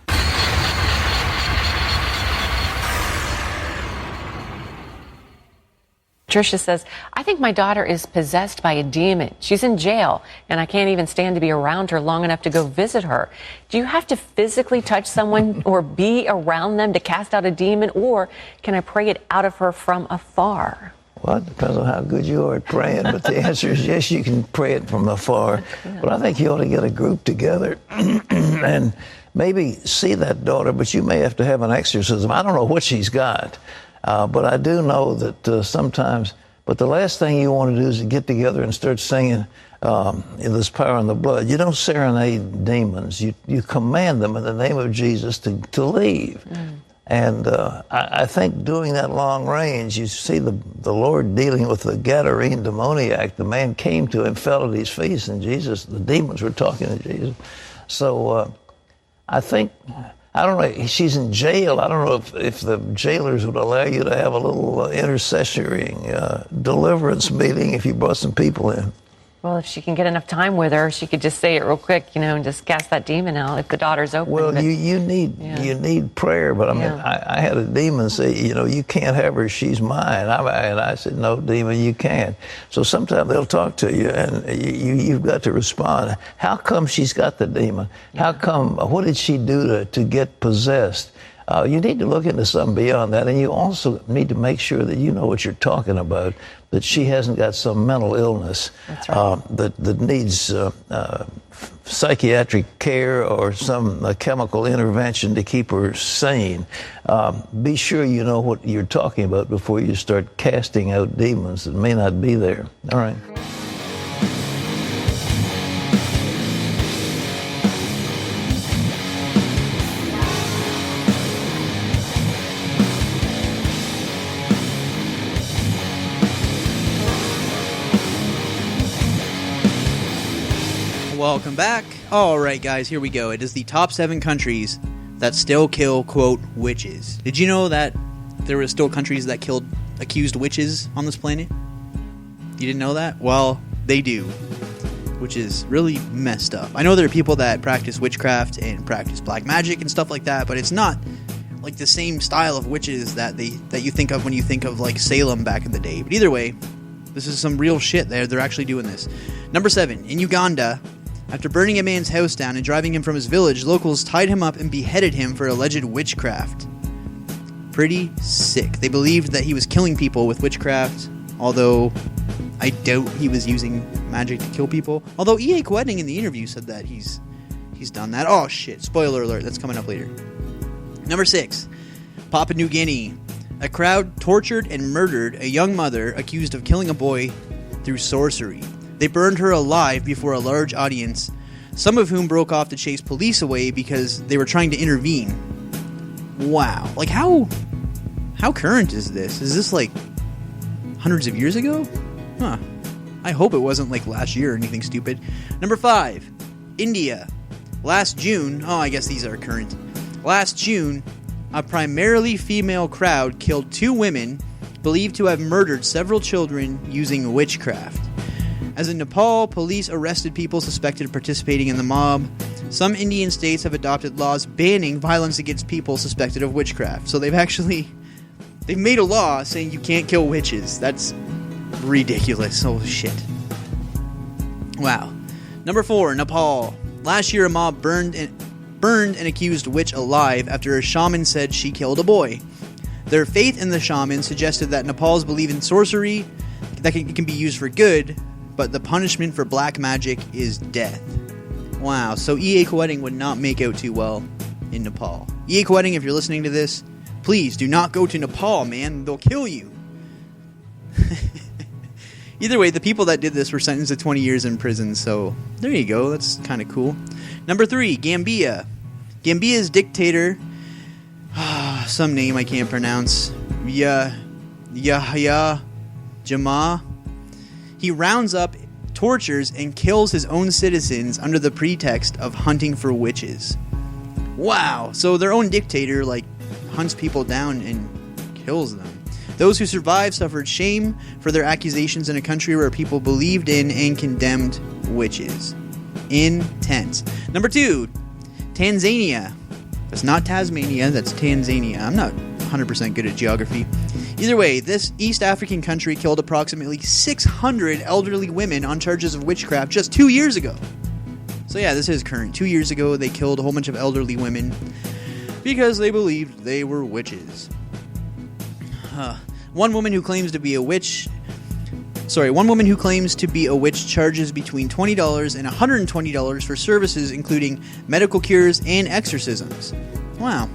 [SPEAKER 2] Tricia says, I think my daughter is possessed by a demon. She's in jail, and I can't even stand to be around her long enough to go visit her. Do you have to physically touch someone or be around them to cast out a demon, or can I pray it out of her from afar?
[SPEAKER 22] Well, it depends on how good you are at praying, but the answer is yes, you can pray it from afar. But I think you ought to get a group together and maybe see that daughter, but you may have to have an exorcism. I don't know what she's got. But I do know that sometimes, but the last thing you want to do is to get together and start singing There's Power in the Blood. You don't serenade demons. You command them in the name of Jesus to leave. And I think doing that long range, you see the Lord dealing with the Gadarene demoniac. The man came to him, fell at his feet, and the demons were talking to Jesus. So I think... I don't know, she's in jail. I don't know if the jailers would allow you to have a little intercessory deliverance meeting if you brought some people in.
[SPEAKER 2] Well, if she can get enough time with her, she could just say it real quick, and just cast that demon out if the daughter's open.
[SPEAKER 22] Well, you need prayer, but I mean, I had a demon say, you can't have her, she's mine. And I said, no, demon, you can't. So sometimes they'll talk to you, and you've got to respond. How come she's got the demon? How come, what did she do to get possessed? You need to look into something beyond that, and you also need to make sure that you know what you're talking about, that she hasn't got some mental illness that needs psychiatric care or some chemical intervention to keep her sane. Be sure you know what you're talking about before you start casting out demons that may not be there. All right.
[SPEAKER 4] Welcome back. All right, guys, here we go. It is the top 7 countries that still kill, quote, witches. Did you know that there were still countries that killed accused witches on this planet? You didn't know that? Well, they do, which is really messed up. I know there are people that practice witchcraft and practice black magic and stuff like that, but it's not like the same style of witches that you think of when you think of like Salem back in the day. But either way, this is some real shit there. They're actually doing this. Number 7, in Uganda, after burning a man's house down and driving him from his village, locals tied him up and beheaded him for alleged witchcraft. Pretty sick. They believed that he was killing people with witchcraft, although I doubt he was using magic to kill people. Although EA Koetting in the interview said that he's done that. Oh shit, spoiler alert, that's coming up later. Number 6, Papua New Guinea. A crowd tortured and murdered a young mother accused of killing a boy through sorcery. They burned her alive before a large audience, some of whom broke off to chase police away because they were trying to intervene. Wow. Like, how current is this? Is this, like, hundreds of years ago? Huh. I hope it wasn't, like, last year or anything stupid. Number 5, India. Last June... Oh, I guess these are current. Last June, a primarily female crowd killed 2 women believed to have murdered several children using witchcraft. As in Nepal, police arrested people suspected of participating in the mob. Some Indian states have adopted laws banning violence against people suspected of witchcraft. So they've made a law saying you can't kill witches. That's ridiculous. Oh shit. Wow. Number 4, Nepal. Last year, a mob burned an accused witch alive after a shaman said she killed a boy. Their faith in the shaman suggested that Nepal's believe in sorcery, that it can be used for good, but the punishment for black magic is death. Wow, so EA Koetting would not make out too well in Nepal. EA Koetting, if you're listening to this, please do not go to Nepal, man. They'll kill you. Either way, the people that did this were sentenced to 20 years in prison, so there you go. That's kind of cool. Number 3, Gambia. Gambia's dictator, some name I can't pronounce, Yahya Jammeh. He rounds up, tortures, and kills his own citizens under the pretext of hunting for witches. Wow, so their own dictator, like, hunts people down and kills them. Those who survived suffered shame for their accusations in a country where people believed in and condemned witches. Intense. Number 2, Tanzania. That's not Tasmania, that's Tanzania. I'm not 100% good at geography. Either way, this East African country killed approximately 600 elderly women on charges of witchcraft just 2 years ago. So yeah, this is current. 2 years ago, they killed a whole bunch of elderly women because they believed they were witches. One woman who claims to be a witch charges between $20 and $120 for services including medical cures and exorcisms. Wow.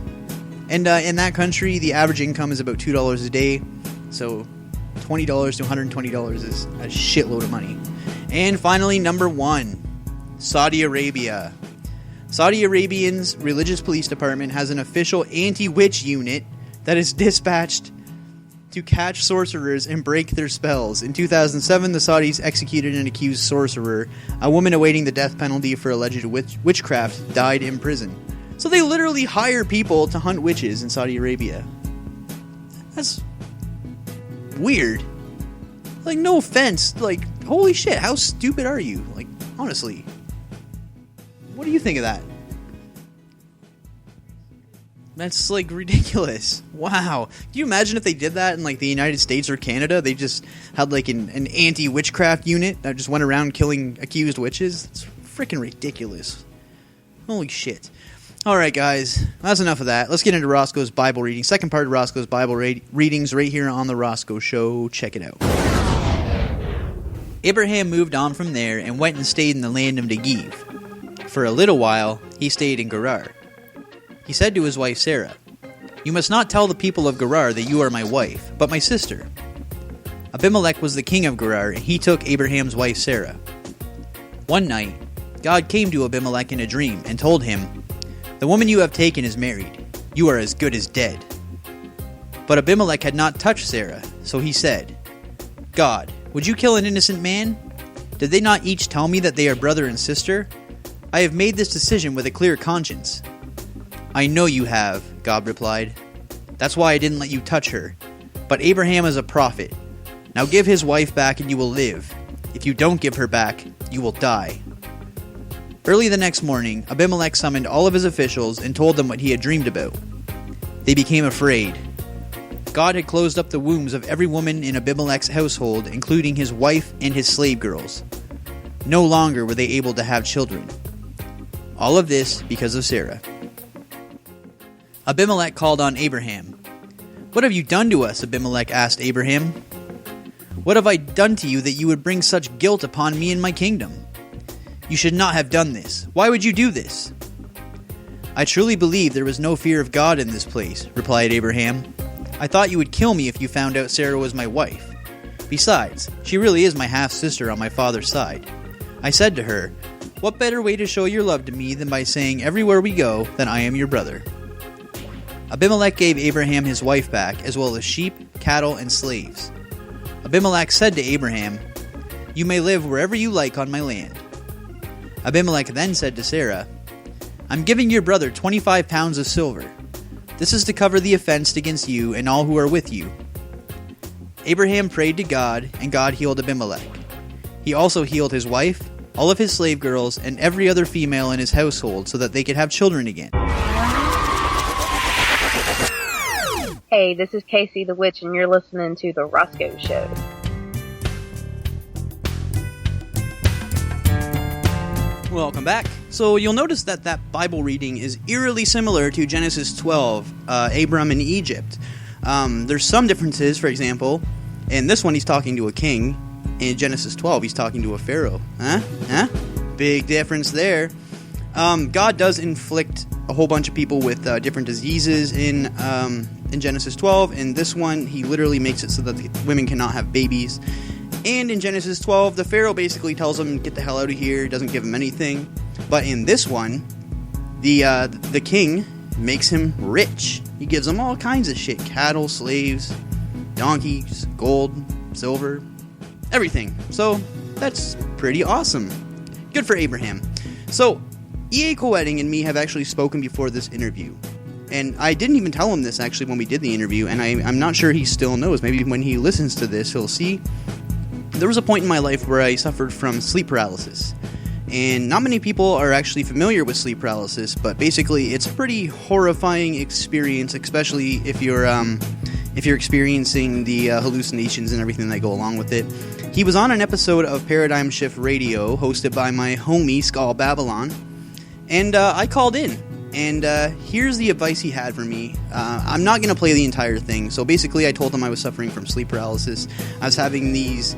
[SPEAKER 4] And in that country, the average income is about $2 a day. So $20 to $120 is a shitload of money. And finally, number 1, Saudi Arabia. Saudi Arabian's religious police department has an official anti-witch unit that is dispatched to catch sorcerers and break their spells. In 2007, the Saudis executed an accused sorcerer. A woman awaiting the death penalty for alleged witchcraft died in prison. So they literally hire people to hunt witches in Saudi Arabia. That's weird. Like, no offense. Like, holy shit, how stupid are you? Like, honestly. What do you think of that? That's, like, ridiculous. Wow. Can you imagine if they did that in, like, the United States or Canada? They just had, like, an anti-witchcraft unit that just went around killing accused witches? It's freaking ridiculous. Holy shit. All right, guys. That's enough of that. Let's get into Roscoe's Bible reading. Second part of Roscoe's Bible readings right here on The Rosco Show. Check it out. Abraham moved on from there and went and stayed in the land of Negev. For a little while, he stayed in Gerar. He said to his wife Sarah, "You must not tell the people of Gerar that you are my wife, but my sister." Abimelech was the king of Gerar, and he took Abraham's wife Sarah. One night, God came to Abimelech in a dream and told him, "The woman you have taken is married. You are as good as dead." But Abimelech had not touched Sarah, so he said, "God, would you kill an innocent man?" Did they not each tell me that they are brother and sister? I have made this decision with a clear conscience. I know you have, God replied. That's why I didn't let you touch her. But Abraham is a prophet. Now give his wife back and you will live. If you don't give her back, you will die. Early the next morning, Abimelech summoned all of his officials and told them what he had dreamed about. They became afraid. God had closed up the wombs of every woman in Abimelech's household, including his wife and his slave girls. No longer were they able to have children. All of this because of Sarah. Abimelech called on Abraham. What have you done to us? Abimelech asked Abraham. What have I done to you that you would bring such guilt upon me and my kingdom? You should not have done this. Why would you do this? I truly believe there was no fear of God in this place, replied Abraham. I thought you would kill me if you found out Sarah was my wife. Besides, she really is my half-sister on my father's side. I said to her, what better way to show your love to me than by saying everywhere we go that I am your brother? Abimelech gave Abraham his wife back, as well as sheep, cattle, and slaves. Abimelech said to Abraham, you may live wherever you like on my land. Abimelech then said to Sarah, I'm giving your brother 25 pounds of silver. This is to cover the offense against you and all who are with you. Abraham prayed to God, and God healed Abimelech. He also healed his wife, all of his slave girls, and every other female in his household so that they could have children again.
[SPEAKER 5] Hey, this is Casey the Witch, and you're listening to The Rosco Show.
[SPEAKER 4] Welcome back. So you'll notice that Bible reading is eerily similar to Genesis 12, Abram in Egypt. There's some differences, for example, in this one he's talking to a king. In Genesis 12, he's talking to a pharaoh. Huh? Big difference there. God does inflict a whole bunch of people with different diseases in Genesis 12. In this one, he literally makes it so that the women cannot have babies. And in Genesis 12, the pharaoh basically tells him, get the hell out of here, doesn't give him anything. But in this one, the king makes him rich. He gives him all kinds of shit. Cattle, slaves, donkeys, gold, silver, everything. So that's pretty awesome. Good for Abraham. So EA Koetting and me have actually spoken before this interview. And I didn't even tell him this actually when we did the interview, and I'm not sure he still knows. Maybe when he listens to this, he'll see. There was a point in my life where I suffered from sleep paralysis. And not many people are actually familiar with sleep paralysis, but basically it's a pretty horrifying experience, especially if you're experiencing the hallucinations and everything that go along with it. He was on an episode of Paradigm Shift Radio, hosted by my homie, Skull Babylon, and I called in. And here's the advice he had for me. I'm not going to play the entire thing. So basically, I told him I was suffering from sleep paralysis. I was having these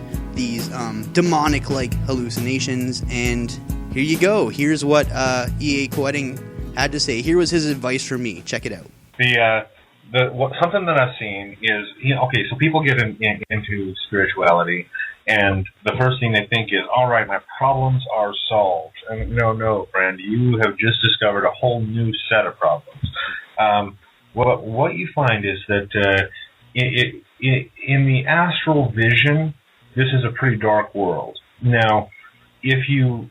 [SPEAKER 4] demonic-like hallucinations. And here you go. Here's what EA Koetting had to say. Here was his advice for me. Check it out.
[SPEAKER 6] Something that I've seen is, so people get into spirituality, and the first thing they think is, all right, my problems are solved. And no, friend, you have just discovered a whole new set of problems. What you find is that in the astral vision, this is a pretty dark world. Now, if you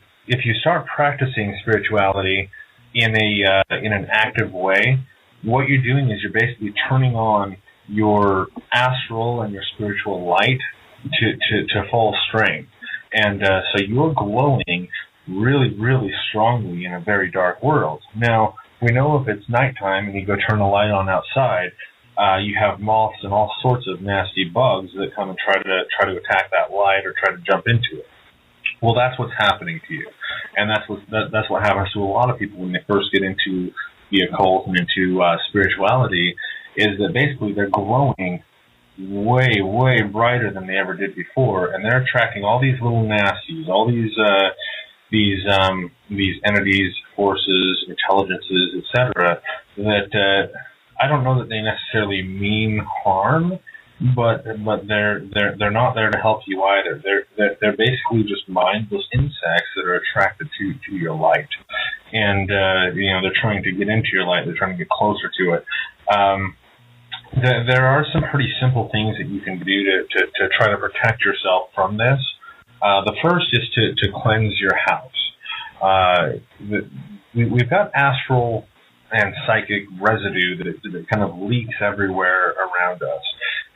[SPEAKER 6] start practicing spirituality in an active way, what you're doing is you're basically turning on your astral and your spiritual light to full strength. And so you're glowing really, really strongly in a very dark world. Now, we know if it's nighttime and you go turn the light on outside, you have moths and all sorts of nasty bugs that come and try to attack that light or try to jump into it. Well, that's what's happening to you. And that's what happens to a lot of people when they first get into the occult and into spirituality, is that basically they're glowing way, way brighter than they ever did before, and they're attracting all these little nasties, all these entities, forces, intelligences, etc. That I don't know that they necessarily mean harm, but they're not there to help you either. They're basically just mindless insects that are attracted to your light, and they're trying to get into your light. They're trying to get closer to it. There are some pretty simple things that you can do to try to protect yourself from this. The first is to cleanse your house. We've got astral and psychic residue that kind of leaks everywhere around us.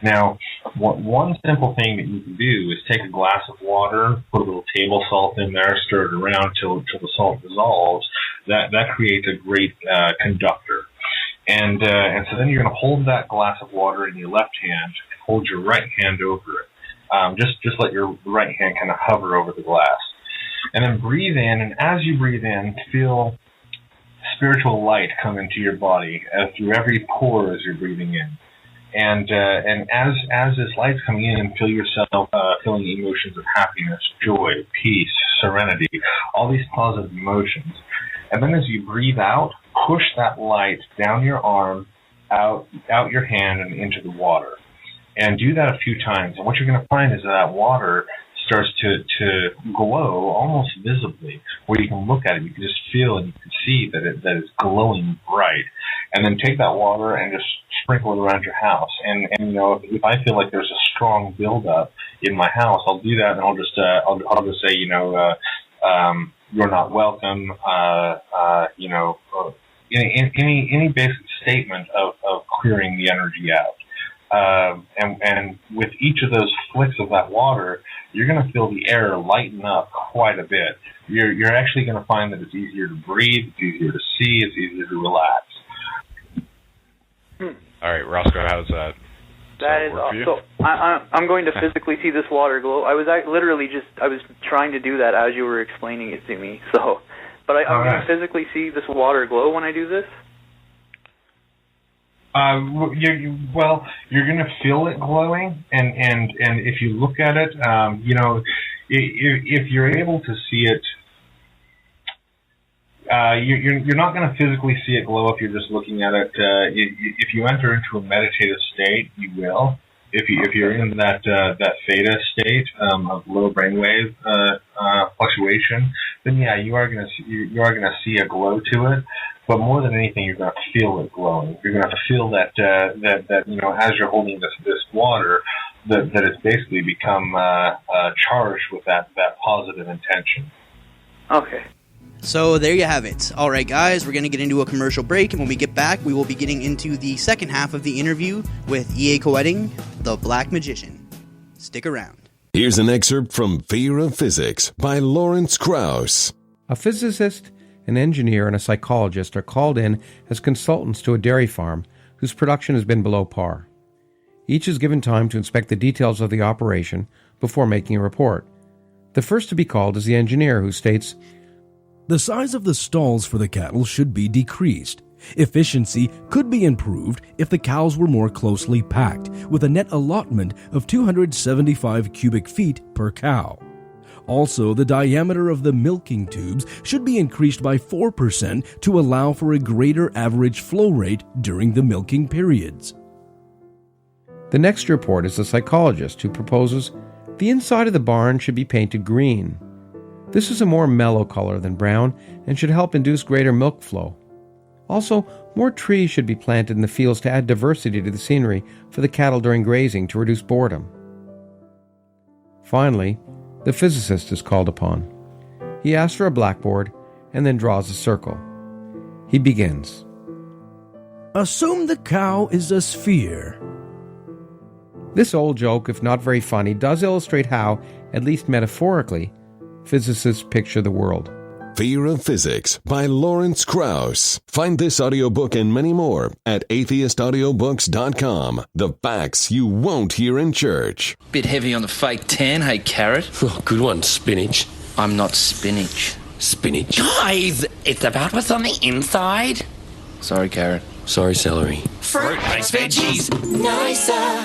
[SPEAKER 6] Now, one simple thing that you can do is take a glass of water, put a little table salt in there, stir it around till the salt dissolves. That creates a great conductor. And so then you're going to hold that glass of water in your left hand and hold your right hand over it. Just let your right hand kind of hover over the glass. And then breathe in, and as you breathe in, feel spiritual light come into your body through every pore as you're breathing in. And as this light's coming in, feel yourself feeling emotions of happiness, joy, peace, serenity, all these positive emotions. And then as you breathe out, push that light down your arm, out your hand, and into the water. And do that a few times. And what you're going to find is that water starts to glow almost visibly, where you can look at it, you can just feel and you can see that it's glowing bright. And then take that water and just sprinkle it around your house. And you know, if I feel like there's a strong buildup in my house, I'll do that, and I'll just say, you know, you're not welcome. You know, any basic statement of clearing the energy out. And with each of those flicks of that water, you're going to feel the air lighten up quite a bit. You're actually going to find that it's easier to breathe, it's easier to see, it's easier to relax.
[SPEAKER 1] All right, Rosco, how's that?
[SPEAKER 8] That is awesome. So I'm going to physically see this water glow. I was trying to do that as you were explaining it to me. So, but I'm going to physically see this water glow when I do this. You're going to feel it glowing, and if you look at it, you know, if you're able to see it, you're not going to physically see it glow if you're just looking at it. If you enter into a meditative state, you will. If you're in that theta state of low brainwave fluctuation, then yeah, you are going to see a glow to it. But more than anything, you're going to feel it glowing. You're going to feel that you know, as you're holding this water, that it's basically become charged with that positive intention. Okay.
[SPEAKER 4] So there you have it. All right, guys, we're going to get into a commercial break, and when we get back, we will be getting into the second half of the interview with EA Koetting, the Black Magician. Stick around.
[SPEAKER 23] Here's an excerpt from Fear of Physics by Lawrence Krauss.
[SPEAKER 24] A physicist, an engineer, and a psychologist are called in as consultants to a dairy farm whose production has been below par. Each is given time to inspect the details of the operation before making a report. The first to be called is the engineer, who states,
[SPEAKER 10] "The size of the stalls for the cattle should be decreased. Efficiency could be improved if the cows were more closely packed, with a net allotment of 275 cubic feet per cow. Also, the diameter of the milking tubes should be increased by 4% to allow for a greater average flow rate during the milking periods."
[SPEAKER 24] The next report is the psychologist, who proposes the inside of the barn should be painted green. This is a more mellow color than brown and should help induce greater milk flow. Also, more trees should be planted in the fields to add diversity to the scenery for the cattle during grazing to reduce boredom. Finally, the physicist is called upon. He asks for a blackboard and then draws a circle. He begins.
[SPEAKER 10] "Assume the cow is a sphere."
[SPEAKER 24] This old joke, if not very funny, does illustrate how, at least metaphorically, physicists picture the world.
[SPEAKER 23] Fear of Physics by Lawrence Krauss. Find this audiobook and many more at atheistaudiobooks.com. The facts you won't hear in church.
[SPEAKER 25] Bit heavy on the fake tan, hey, Carrot?
[SPEAKER 26] Oh, good one, spinach.
[SPEAKER 25] I'm not spinach.
[SPEAKER 26] Spinach.
[SPEAKER 27] Guys, it's about what's on the inside.
[SPEAKER 25] Sorry, Carrot.
[SPEAKER 26] Sorry, celery.
[SPEAKER 27] Fruit makes veggies nicer.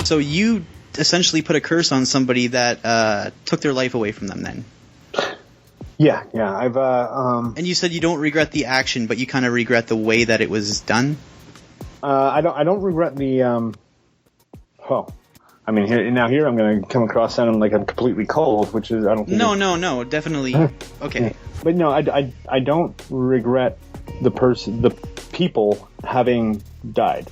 [SPEAKER 4] So you essentially put a curse on somebody that took their life away from them then?
[SPEAKER 28] Yeah, I've
[SPEAKER 4] And you said you don't regret the action, but you kind of regret the way that it was done?
[SPEAKER 28] I don't regret the I mean, here I'm going to come across sounding like I'm completely cold, which is, I don't think...
[SPEAKER 4] No, definitely. Okay.
[SPEAKER 28] But no, I don't regret the people having died.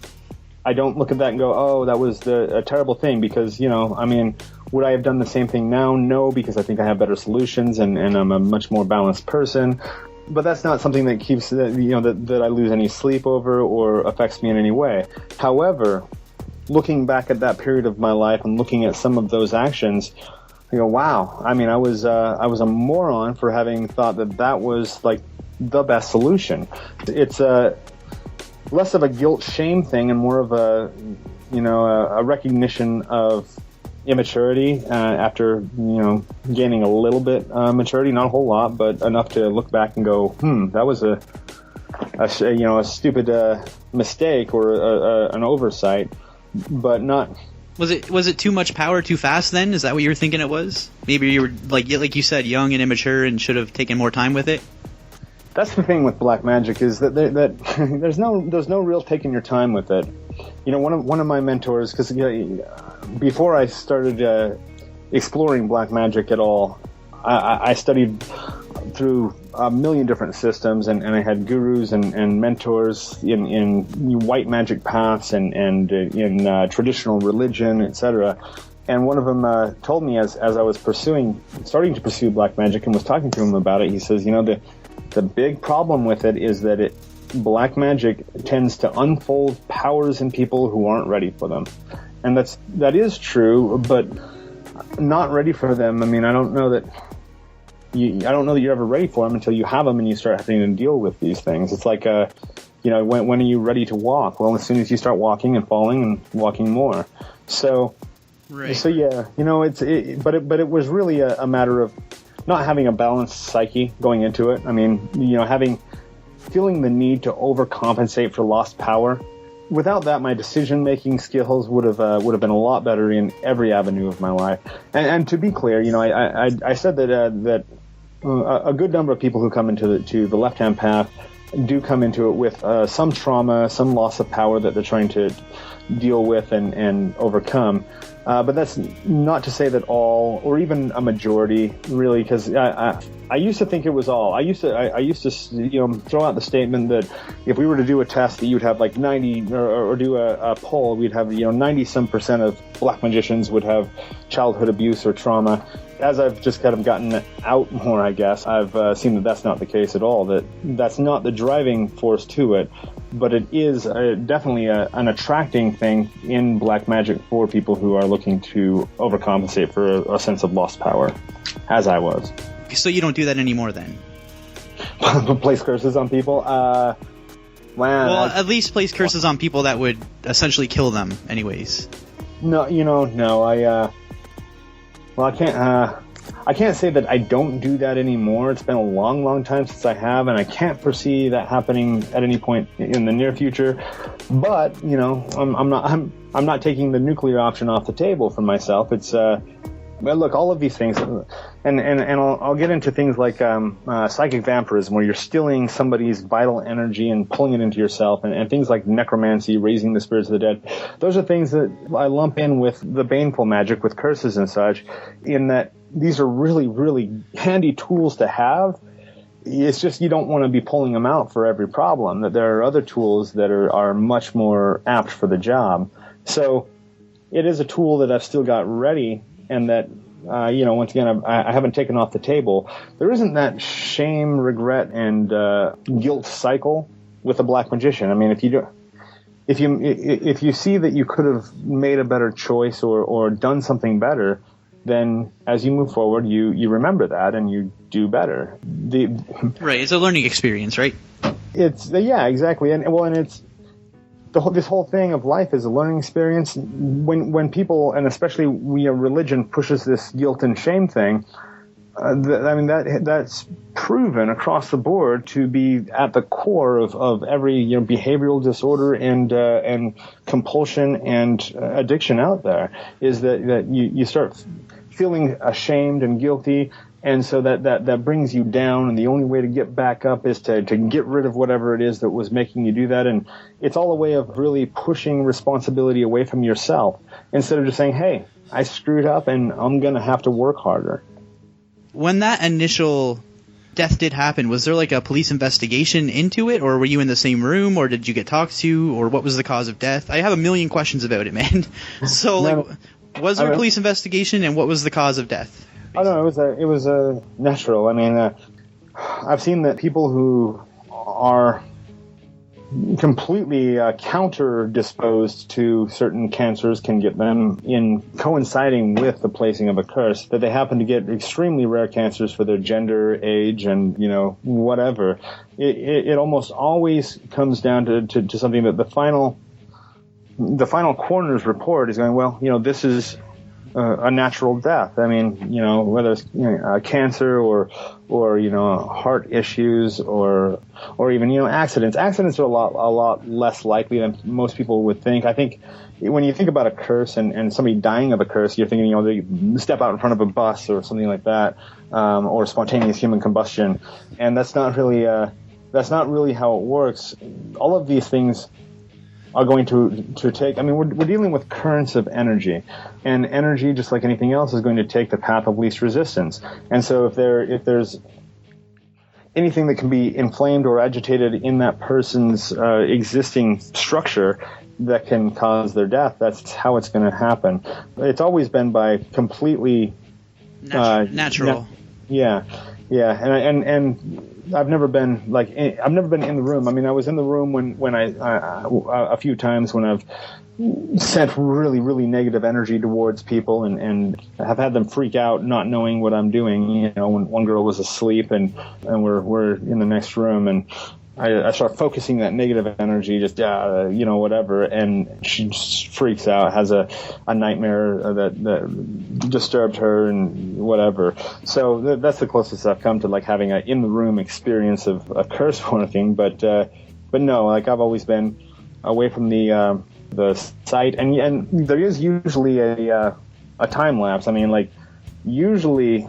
[SPEAKER 28] I don't look at that and go, oh, that was a terrible thing, because, I mean, would I have done the same thing now? No, because I think I have better solutions and I'm a much more balanced person. But that's not something that keeps, that I lose any sleep over or affects me in any way. However, looking back at that period of my life and looking at some of those actions, I go, wow. I mean, I was a moron for having thought that was like the best solution. It's less of a guilt shame thing and more of a recognition of immaturity after gaining a little bit maturity, not a whole lot, but enough to look back and go, that was a stupid mistake or an oversight. But not.
[SPEAKER 4] Was it too much power too fast then? Is that what you were thinking it was? Maybe you were like you said, young and immature and should have taken more time with it?
[SPEAKER 28] That's the thing with black magic, is that there's no real taking your time with it. One of my mentors, because before I started exploring black magic at all, I studied through a million different systems, and I had gurus and mentors in white magic paths and in traditional religion, etc. And one of them told me as I was starting to pursue black magic and was talking to him about it, he says, the big problem with it is that black magic tends to unfold powers in people who aren't ready for them. And that is true, but not ready for them. I mean, I don't know that you're ever ready for them until you have them and you start having to deal with these things. It's like, when are you ready to walk? Well, as soon as you start walking and falling and walking more. So,
[SPEAKER 4] right.
[SPEAKER 28] So yeah, but it was really a matter of not having a balanced psyche going into it. I mean, feeling the need to overcompensate for lost power. Without that, my decision-making skills would have been a lot better in every avenue of my life. And to be clear, I said that a good number of people who come into the left-hand path do come into it with some trauma, some loss of power that they're trying to deal with and overcome. But that's not to say that all, or even a majority, really, because I used to think it was all. I used to throw out the statement that if we were to do a test, that you'd have like 90, or do a poll, we'd have 90% of black magicians would have childhood abuse or trauma. As I've just kind of gotten out more, I guess, I've seen that that's not the case at all. That's not the driving force to it, but it is definitely an attracting thing in black magic for people who are looking to overcompensate for a sense of lost power, as I was.
[SPEAKER 4] So you don't do that anymore then?
[SPEAKER 28] Place curses on people?
[SPEAKER 4] Well, at least place curses on people that would essentially kill them anyways.
[SPEAKER 28] No, no, I can't say that I don't do that anymore. It's been a long, long time since I have, and I can't foresee that happening at any point in the near future. But I'm not taking the nuclear option off the table for myself. It's well, look, all of these things, and I'll get into things like psychic vampirism, where you're stealing somebody's vital energy and pulling it into yourself, and things like necromancy, raising the spirits of the dead. Those are things that I lump in with the baneful magic, with curses and such, in that these are really, really handy tools to have. It's just you don't want to be pulling them out for every problem, that there are other tools that are much more apt for the job. So it is a tool that I've still got ready, and that, once again, I haven't taken off the table. There isn't that shame, regret, and guilt cycle with a black magician. I mean, if you see that you could have made a better choice or done something better, then as you move forward, you remember that and you do better.
[SPEAKER 4] Right, it's a learning experience, right?
[SPEAKER 28] Yeah, exactly, and it's. This whole thing of life is a learning experience. When people, and especially religion, pushes this guilt and shame thing, that's proven across the board to be at the core of every behavioral disorder and compulsion and addiction out there. Is that you start feeling ashamed and guilty And so that brings you down, and the only way to get back up is to get rid of whatever it is that was making you do that. And it's all a way of really pushing responsibility away from yourself instead of just saying, hey, I screwed up and I'm going to have to work harder.
[SPEAKER 4] When that initial death did happen, was there like a police investigation into it, or were you in the same room, or did you get talked to, or what was the cause of death? I have a million questions about it, man. So, was there a police investigation, and what was the cause of death?
[SPEAKER 28] I don't know. It was natural. I mean, I've seen that people who are completely counter-disposed to certain cancers can get them in coinciding with the placing of a curse, that they happen to get extremely rare cancers for their gender, age, and, whatever. It almost always comes down to something that the final coroner's report is going, well, this is a natural death. I mean, whether it's cancer or heart issues or even accidents. Accidents are a lot less likely than most people would think. I think when you think about a curse and somebody dying of a curse, you're thinking they step out in front of a bus or something like that, or spontaneous human combustion, and that's not really how it works. All of these things are going to take, I mean, we're dealing with currents of energy, and energy, just like anything else, is going to take the path of least resistance. And so if there's anything that can be inflamed or agitated in that person's existing structure that can cause their death, that's how it's going to happen. It's always been by completely
[SPEAKER 4] natural.
[SPEAKER 28] Yeah. And I've never been in the room. I mean, I was in the room when I a few times when I've sent really, really negative energy towards people and have had them freak out not knowing what I'm doing. When one girl was asleep and we're in the next room, and I start focusing that negative energy, just whatever, and she just freaks out, has a nightmare that disturbed her and whatever. So that's the closest I've come to like having an in the room experience of a curse working. But no, like I've always been away from the site, and there is usually a time lapse. I mean, like usually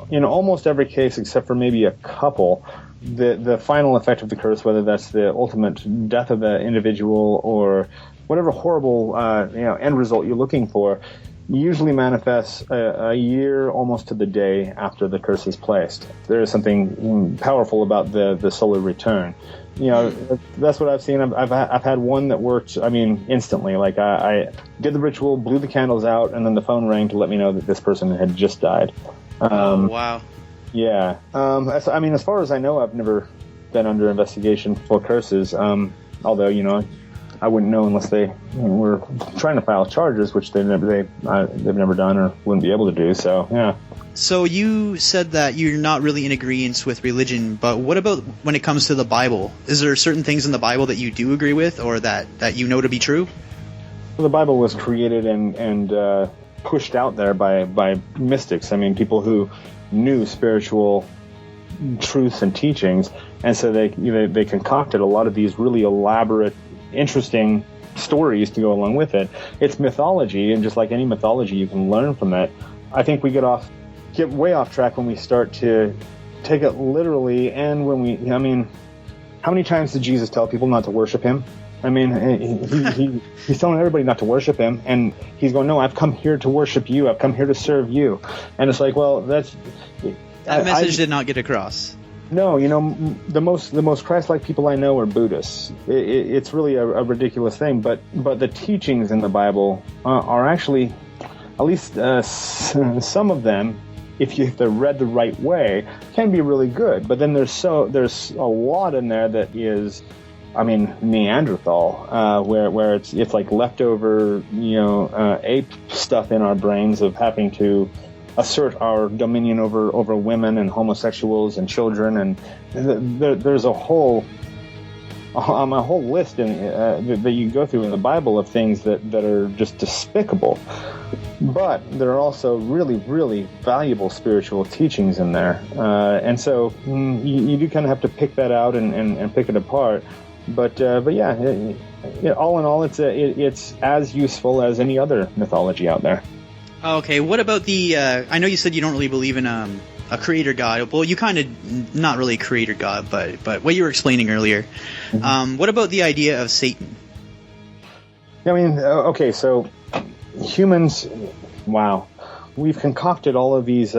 [SPEAKER 28] in almost every case except for maybe a couple, the final effect of the curse, whether that's the ultimate death of the individual or whatever horrible end result you're looking for, usually manifests a year almost to the day after the curse is placed. There is something powerful about the solar return. That's what I've seen. I've had one that worked, I mean, instantly. Like I did the ritual, blew the candles out, and then the phone rang to let me know that this person had just died.
[SPEAKER 4] Oh, wow.
[SPEAKER 28] Yeah. I mean, as far as I know, I've never been under investigation for curses. Although, I wouldn't know unless they were trying to file charges, which they've never done or wouldn't be able to do. So, yeah.
[SPEAKER 4] So you said that you're not really in agreement with religion, but what about when it comes to the Bible? Is there certain things in the Bible that you do agree with, or that you know to be true?
[SPEAKER 28] The Bible was created and pushed out there by mystics. I mean, people who knew spiritual truths and teachings, and so they concocted a lot of these really elaborate, interesting stories to go along with it. It's mythology, and just like any mythology, you can learn from that. I think we get way off track when we start to take it literally, and how many times did Jesus tell people not to worship him? I mean, he's telling everybody not to worship him, and he's going, no, I've come here to worship you. I've come here to serve you. And it's like, well, that
[SPEAKER 4] message did not get across.
[SPEAKER 28] No, the most Christ-like people I know are Buddhists. It's really a ridiculous thing, but the teachings in the Bible are actually, at least some of them, if they're read the right way, can be really good. But then there's a lot in there that is, Neanderthal, where it's like leftover, ape stuff in our brains of having to assert our dominion over women and homosexuals and children, and there's a whole list that you go through in the Bible of things that are just despicable. But there are also really, really valuable spiritual teachings in there, and so you do kind of have to pick that out and pick it apart. But yeah, all in all, it's as useful as any other mythology out there.
[SPEAKER 4] Okay, what about the? I know you said you don't really believe in a creator god. Well, you kind of not really a creator god, but what you were explaining earlier. What about the idea of Satan?
[SPEAKER 28] I mean, okay, so humans, wow, we've concocted all of these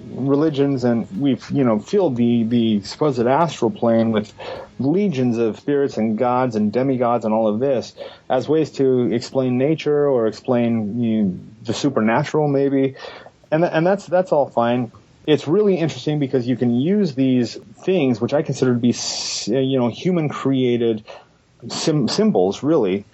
[SPEAKER 28] religions, and we've filled the supposed astral plane with legions of spirits and gods and demigods and all of this as ways to explain nature or explain the supernatural, maybe, and that's all fine. It's really interesting because you can use these things, which I consider to be human created symbols, really,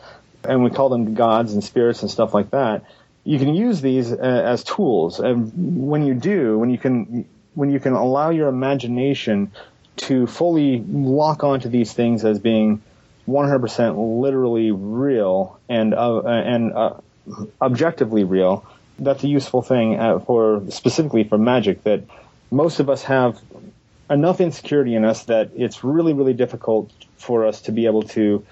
[SPEAKER 28] and we call them gods and spirits and stuff like that. You can use these as tools, and when you can allow your imagination to fully lock onto these things as being 100% literally real and objectively real, that's a useful thing specifically for magic. That most of us have enough insecurity in us that it's really, really difficult for us to be able to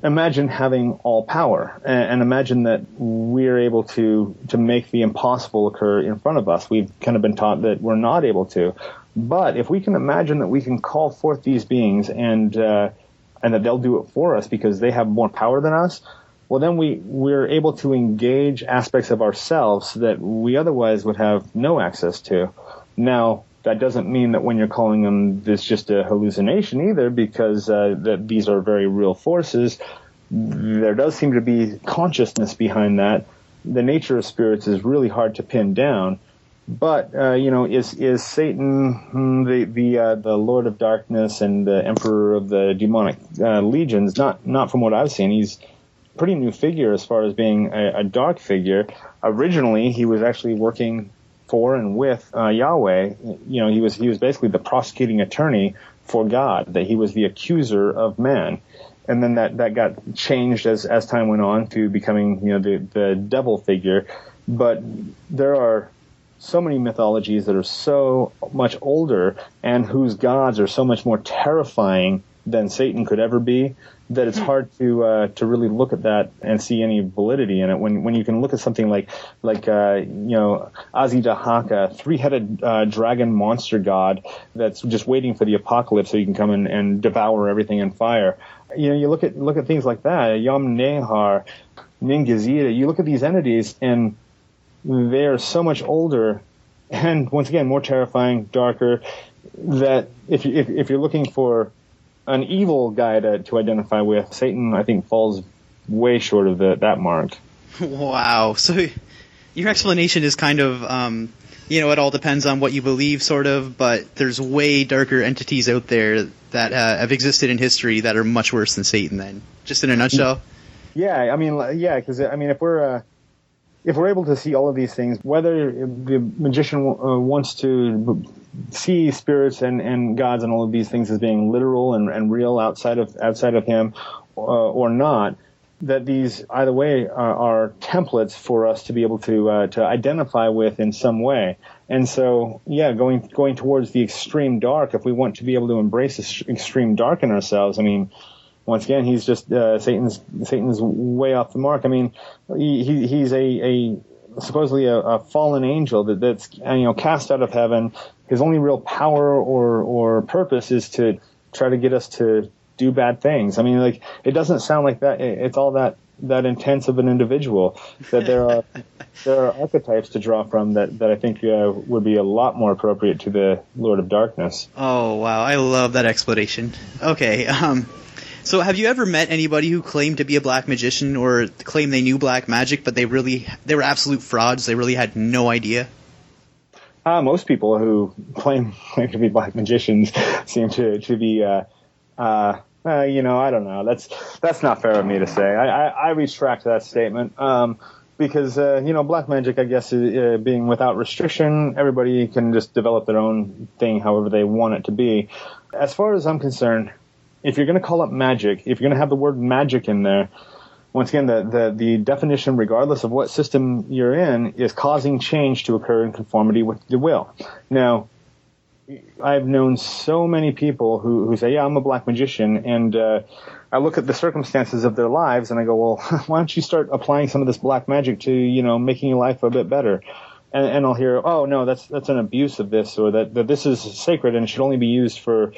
[SPEAKER 28] imagine having all power and imagine that we're able to make the impossible occur in front of us. We've kind of been taught that we're not able to. But if we can imagine that we can call forth these beings and that they'll do it for us because they have more power than us, well, then we're able to engage aspects of ourselves that we otherwise would have no access to. Now, that doesn't mean that when you're calling them this just a hallucination either, because that these are very real forces. There does seem to be consciousness behind that. The nature of spirits is really hard to pin down. But is Satan the Lord of Darkness and the Emperor of the demonic legions? Not from what I've seen. He's a pretty new figure as far as being a dark figure. Originally, he was actually working for and with Yahweh. He was basically the prosecuting attorney for God, that he was the accuser of man. And then that got changed as time went on to becoming the devil figure. But there are so many mythologies that are so much older and whose gods are so much more terrifying than Satan could ever be, that it's hard to really look at that and see any validity in it. When you can look at something like Azidahaka, three-headed dragon monster god that's just waiting for the apocalypse so you can come in and devour everything in fire. You look at things like that, Yom Nehar, Ningizida. You look at these entities and they are so much older and once again more terrifying, darker. That if you're looking for an evil guy to identify with, Satan, I think, falls way short of that mark.
[SPEAKER 4] Wow. So your explanation is kind of, it all depends on what you believe, sort of, but there's way darker entities out there that have existed in history that are much worse than Satan, then, just in a nutshell?
[SPEAKER 28] Yeah, because if we're able to see all of these things, whether the magician wants to see spirits and gods and all of these things as being literal and real outside of him or not, that these either way are templates for us to be able to identify with in some way. And so, yeah, going towards the extreme dark, if we want to be able to embrace this extreme dark in ourselves, once again, he's just Satan's way off the mark. He's supposedly a fallen angel that's cast out of heaven. His only real power or purpose is to try to get us to do bad things. It doesn't sound like that. It's all that intense of an individual. That there are archetypes to draw from that I think would be a lot more appropriate to the Lord of Darkness.
[SPEAKER 4] Oh wow, I love that explanation. Okay. So have you ever met anybody who claimed to be a black magician or claimed they knew black magic, but they were absolute frauds? They really had no idea?
[SPEAKER 28] Most people who claim to be black magicians seem to be, I don't know. That's not fair of me to say. I retract that statement. Because, black magic, I guess, is, being without restriction, everybody can just develop their own thing however they want it to be. As far as I'm concerned, if you're going to call it magic, if you're going to have the word magic in there, once again, the definition, regardless of what system you're in, is causing change to occur in conformity with the will. Now, I've known so many people who say, yeah, I'm a black magician, and I look at the circumstances of their lives and I go, well, why don't you start applying some of this black magic to, making your life a bit better? and I'll hear, oh no, that's an abuse of this, or that this is sacred and should only be used for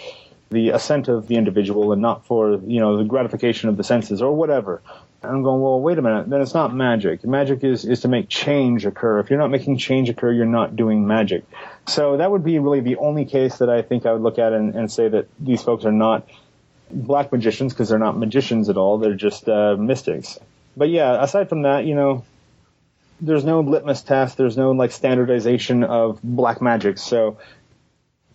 [SPEAKER 28] the assent of the individual and not for, the gratification of the senses or whatever. And I'm going, well, wait a minute, then it's not magic. Magic is to make change occur. If you're not making change occur, you're not doing magic. So that would be really the only case that I think I would look at and say that these folks are not black magicians, because they're not magicians at all. They're just mystics. But yeah, aside from that, there's no litmus test. There's no standardization of black magic. So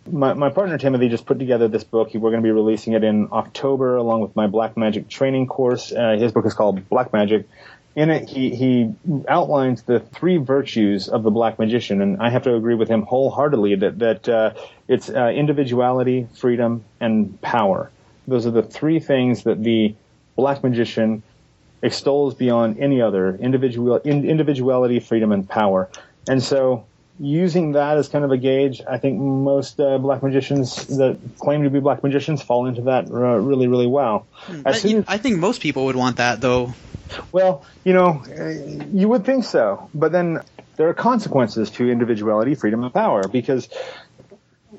[SPEAKER 28] my partner Timothy just put together this book. We're going to be releasing it in October along with my black magic training course. His book is called Black Magic. In it, he outlines the 3 virtues of the black magician, and I have to agree with him wholeheartedly that it's individuality, freedom, and power. Those are the 3 things that the black magician extols beyond any other: individuality, freedom, and power. And so, using that as kind of a gauge, I think most black magicians that claim to be black magicians fall into that really, really well.
[SPEAKER 4] I think most people would want that, though.
[SPEAKER 28] Well, you would think so. But then there are consequences to individuality, freedom, and power, because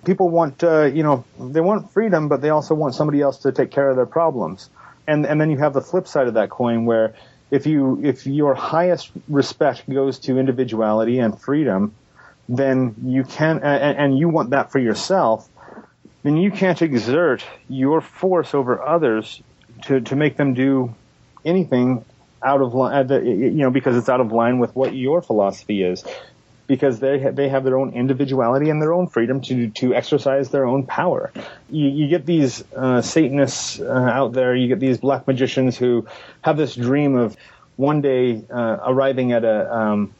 [SPEAKER 28] people want, they want freedom, but they also want somebody else to take care of their problems. And then you have the flip side of that coin, where if your highest respect goes to individuality and freedom, then you can, and you want that for yourself, then you can't exert your force over others to make them do anything out of line, because it's out of line with what your philosophy is, because they have their own individuality and their own freedom to exercise their own power. You get these Satanists out there, you get these black magicians who have this dream of one day arriving at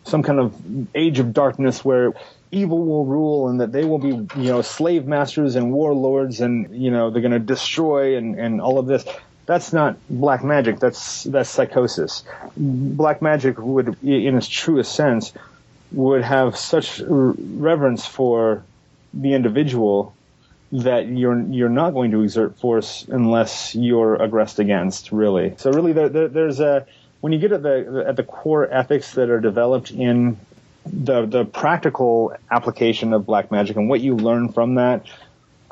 [SPEAKER 28] some kind of age of darkness where evil will rule, and that they will be slave masters and warlords, and they're going to destroy and all of this. That's not black magic. That's psychosis. Black magic would, in its truest sense, would have such reverence for the individual that you're not going to exert force unless you're aggressed against, really. So really, there's when you get at the core ethics that are developed in the practical application of black magic and what you learn from that,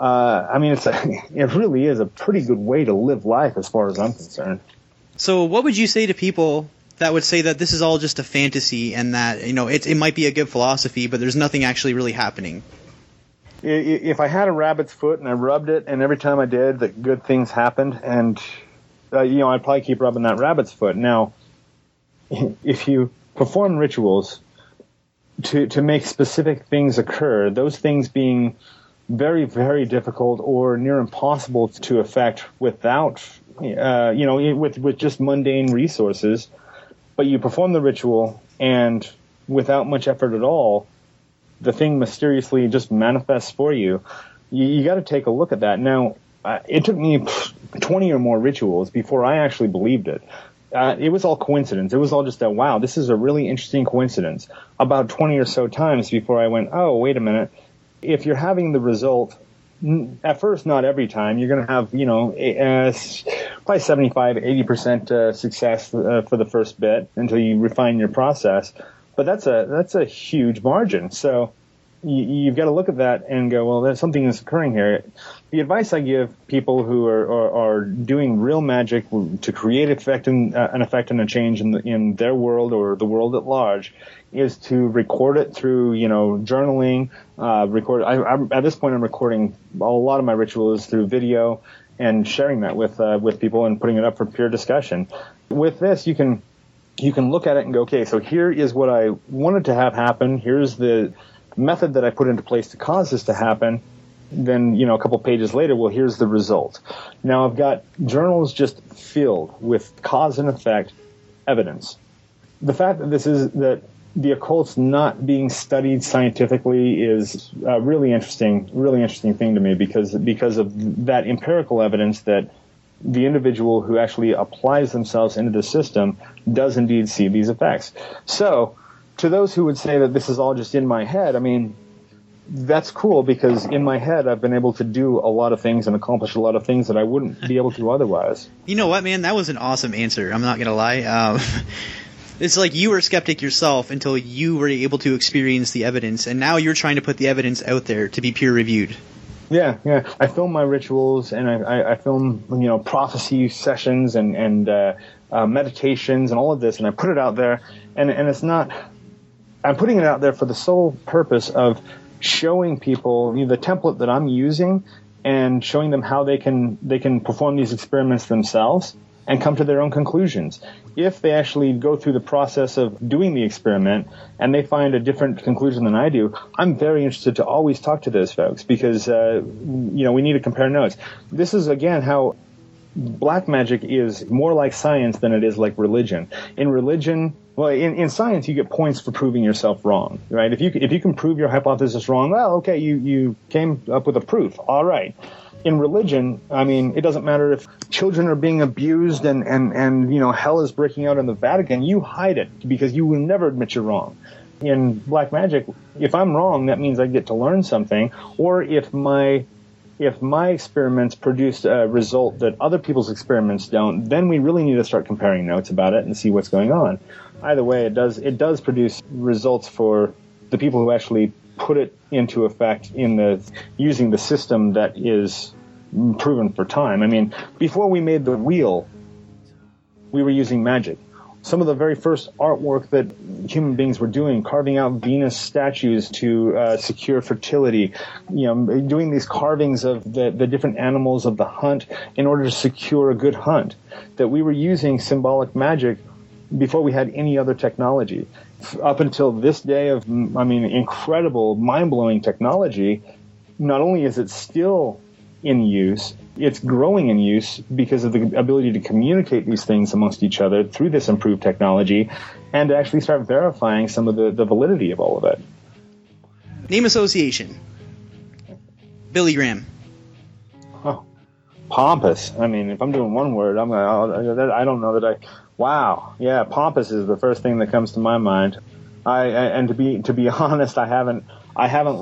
[SPEAKER 28] it really is a pretty good way to live life as far as I'm concerned.
[SPEAKER 4] So what would you say to people that would say that this is all just a fantasy and that, it might be a good philosophy, but there's nothing actually really happening?
[SPEAKER 28] If I had a rabbit's foot and I rubbed it, and every time I did, that good things happened, and, I'd probably keep rubbing that rabbit's foot. Now, if you perform rituals to make specific things occur, those things being very, very difficult or near impossible to effect without, with just mundane resources, but you perform the ritual and without much effort at all, the thing mysteriously just manifests for you. You got to take a look at that. Now, it took me 20 or more rituals before I actually believed it. It was all coincidence. It was all just wow, this is a really interesting coincidence. About 20 or so times before I went, oh, wait a minute. If you're having the result, at first, not every time, you're going to have, probably 75, 80% success for the first bit until you refine your process. But that's a huge margin. So you've got to look at that and go, well, there's something that's occurring here. The advice I give people who are doing real magic to create an effect and a change in their world or the world at large is to record it through, journaling. At this point, I'm recording a lot of my rituals through video and sharing that with people and putting it up for peer discussion. With this, you can look at it and go, okay, so here is what I wanted to have happen. Here's the method that I put into place to cause this to happen. Then, a couple pages later, well, here's the result. Now I've got journals just filled with cause and effect evidence. The fact that the occult's not being studied scientifically is a really interesting thing to me because of that empirical evidence that the individual who actually applies themselves into the system does indeed see these effects. So, to those who would say that this is all just in my head, that's cool, because in my head I've been able to do a lot of things and accomplish a lot of things that I wouldn't be able to otherwise.
[SPEAKER 4] You know what, man? That was an awesome answer. I'm not going to lie. It's like you were a skeptic yourself until you were able to experience the evidence, and now you're trying to put the evidence out there to be peer-reviewed.
[SPEAKER 28] Yeah. I film my rituals, and I film, prophecy sessions and meditations and all of this, and I put it out there, and it's not. I'm putting it out there for the sole purpose of showing people the template that I'm using, and showing them how they can perform these experiments themselves and come to their own conclusions. If they actually go through the process of doing the experiment and they find a different conclusion than I do, I'm very interested to always talk to those folks because, we need to compare notes. This is, again, how black magic is more like science than it is like religion. In religion, in science, you get points for proving yourself wrong, right? If you can prove your hypothesis wrong, well, okay, you came up with a proof. All right. In religion, it doesn't matter if children are being abused and hell is breaking out in the Vatican. You hide it because you will never admit you're wrong. In black magic, if I'm wrong, that means I get to learn something. Or if my experiments produce a result that other people's experiments don't, then we really need to start comparing notes about it and see what's going on. Either way, it does produce results for the people who actually put it into effect using the system that is proven for time. Before we made the wheel, we were using magic. Some of the very first artwork that human beings were doing, carving out Venus statues to secure fertility, doing these carvings of the different animals of the hunt in order to secure a good hunt, that we were using symbolic magic before we had any other technology. Up until this day of, incredible, mind-blowing technology, not only is it still in use, it's growing in use because of the ability to communicate these things amongst each other through this improved technology and to actually start verifying some of the validity of all of it.
[SPEAKER 4] Name association. Billy Graham.
[SPEAKER 28] Oh, pompous. If I'm doing one word, I don't know that I... Wow. Yeah, pompous is the first thing that comes to my mind. And to be honest, I haven't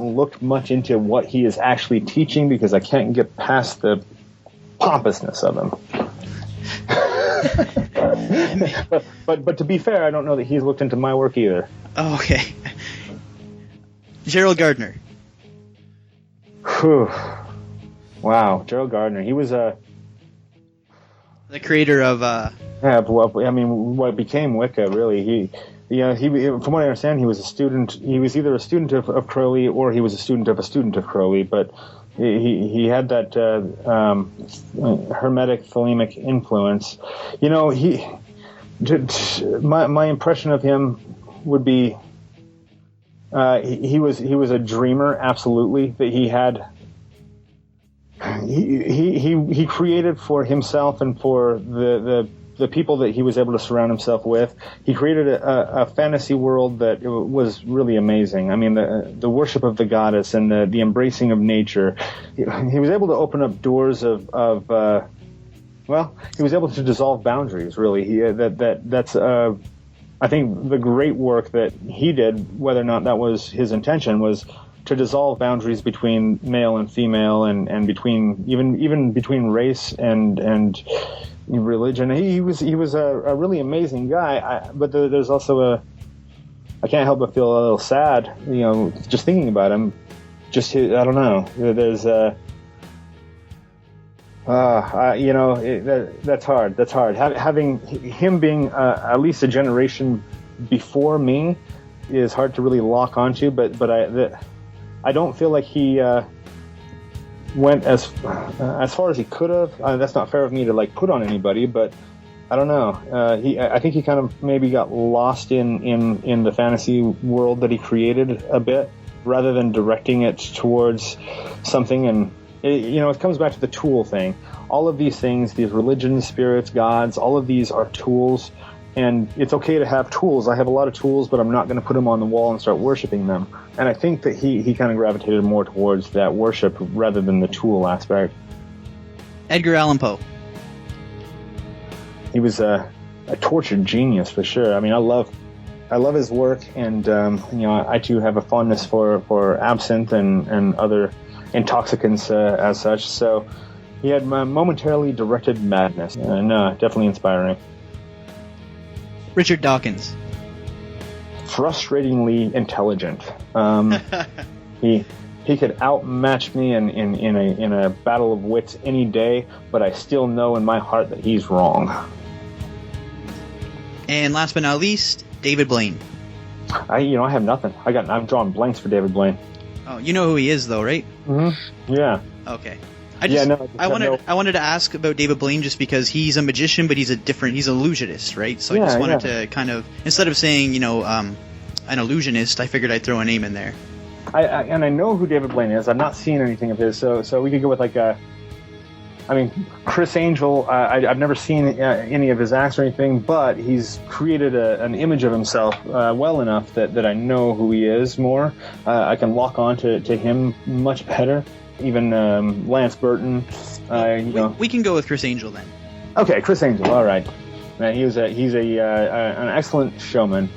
[SPEAKER 28] looked much into what he is actually teaching because I can't get past the pompousness of him. but to be fair, I don't know that he's looked into my work either.
[SPEAKER 4] Oh, okay. Gerald Gardner.
[SPEAKER 28] Whew. Wow, Gerald Gardner. He was
[SPEAKER 4] the creator of
[SPEAKER 28] what became Wicca, really. He from what I understand, he was a student. He was either a student of Crowley or he was a student of Crowley. But he had that hermetic thelemic influence. My impression of him would be he was a dreamer. Absolutely, that he had. He created for himself and for the people that he was able to surround himself with. He created a fantasy world that was really amazing. The worship of the goddess and the embracing of nature. He was able to open up doors he was able to dissolve boundaries, really. That's I think the great work that he did, whether or not that was his intention, was to dissolve boundaries between male and female and between even between race and religion. He was a really amazing guy. But there's also I can't help but feel a little sad, just thinking about him. I don't know. There's that's hard. That's hard. Having him being at least a generation before me is hard to really lock onto. But I don't feel like he went as far as he could have. That's not fair of me to put on anybody, but I don't know. I think he kind of maybe got lost in the fantasy world that he created a bit, rather than directing it towards something. And it comes back to the tool thing. All of these things, these religions, spirits, gods, all of these are tools. And it's okay to have tools. I have a lot of tools, but I'm not going to put them on the wall and start worshiping them. And I think that he kind of gravitated more towards that worship rather than the tool aspect.
[SPEAKER 4] Edgar Allan Poe.
[SPEAKER 28] He was a tortured genius for sure. I love his work, and I too have a fondness for absinthe and other intoxicants as such. So he had momentarily directed madness, and definitely inspiring.
[SPEAKER 4] Richard Dawkins.
[SPEAKER 28] frustratingly intelligent. He could outmatch me in a battle of wits any day, but I still know in my heart that he's wrong.
[SPEAKER 4] And last but not least, David Blaine.
[SPEAKER 28] I have nothing. I'm drawing blanks for David Blaine.
[SPEAKER 4] Oh, you know who he is, though, right?
[SPEAKER 28] Mm-hmm. Yeah.
[SPEAKER 4] Okay. I wanted to ask about David Blaine just because he's a magician, but he's he's an illusionist, right? So I just wanted to kind of, instead of saying, an illusionist, I figured I'd throw a name in there.
[SPEAKER 28] I know who David Blaine is. I've not seen anything of his, so we could go with Chris Angel. I've never seen any of his acts or anything, but he's created an image of himself well enough that I know who he is more. I can lock on to him much better. Even Lance Burton.
[SPEAKER 4] We can go with Chris Angel then.
[SPEAKER 28] Okay, Chris Angel. All right. He's an excellent showman.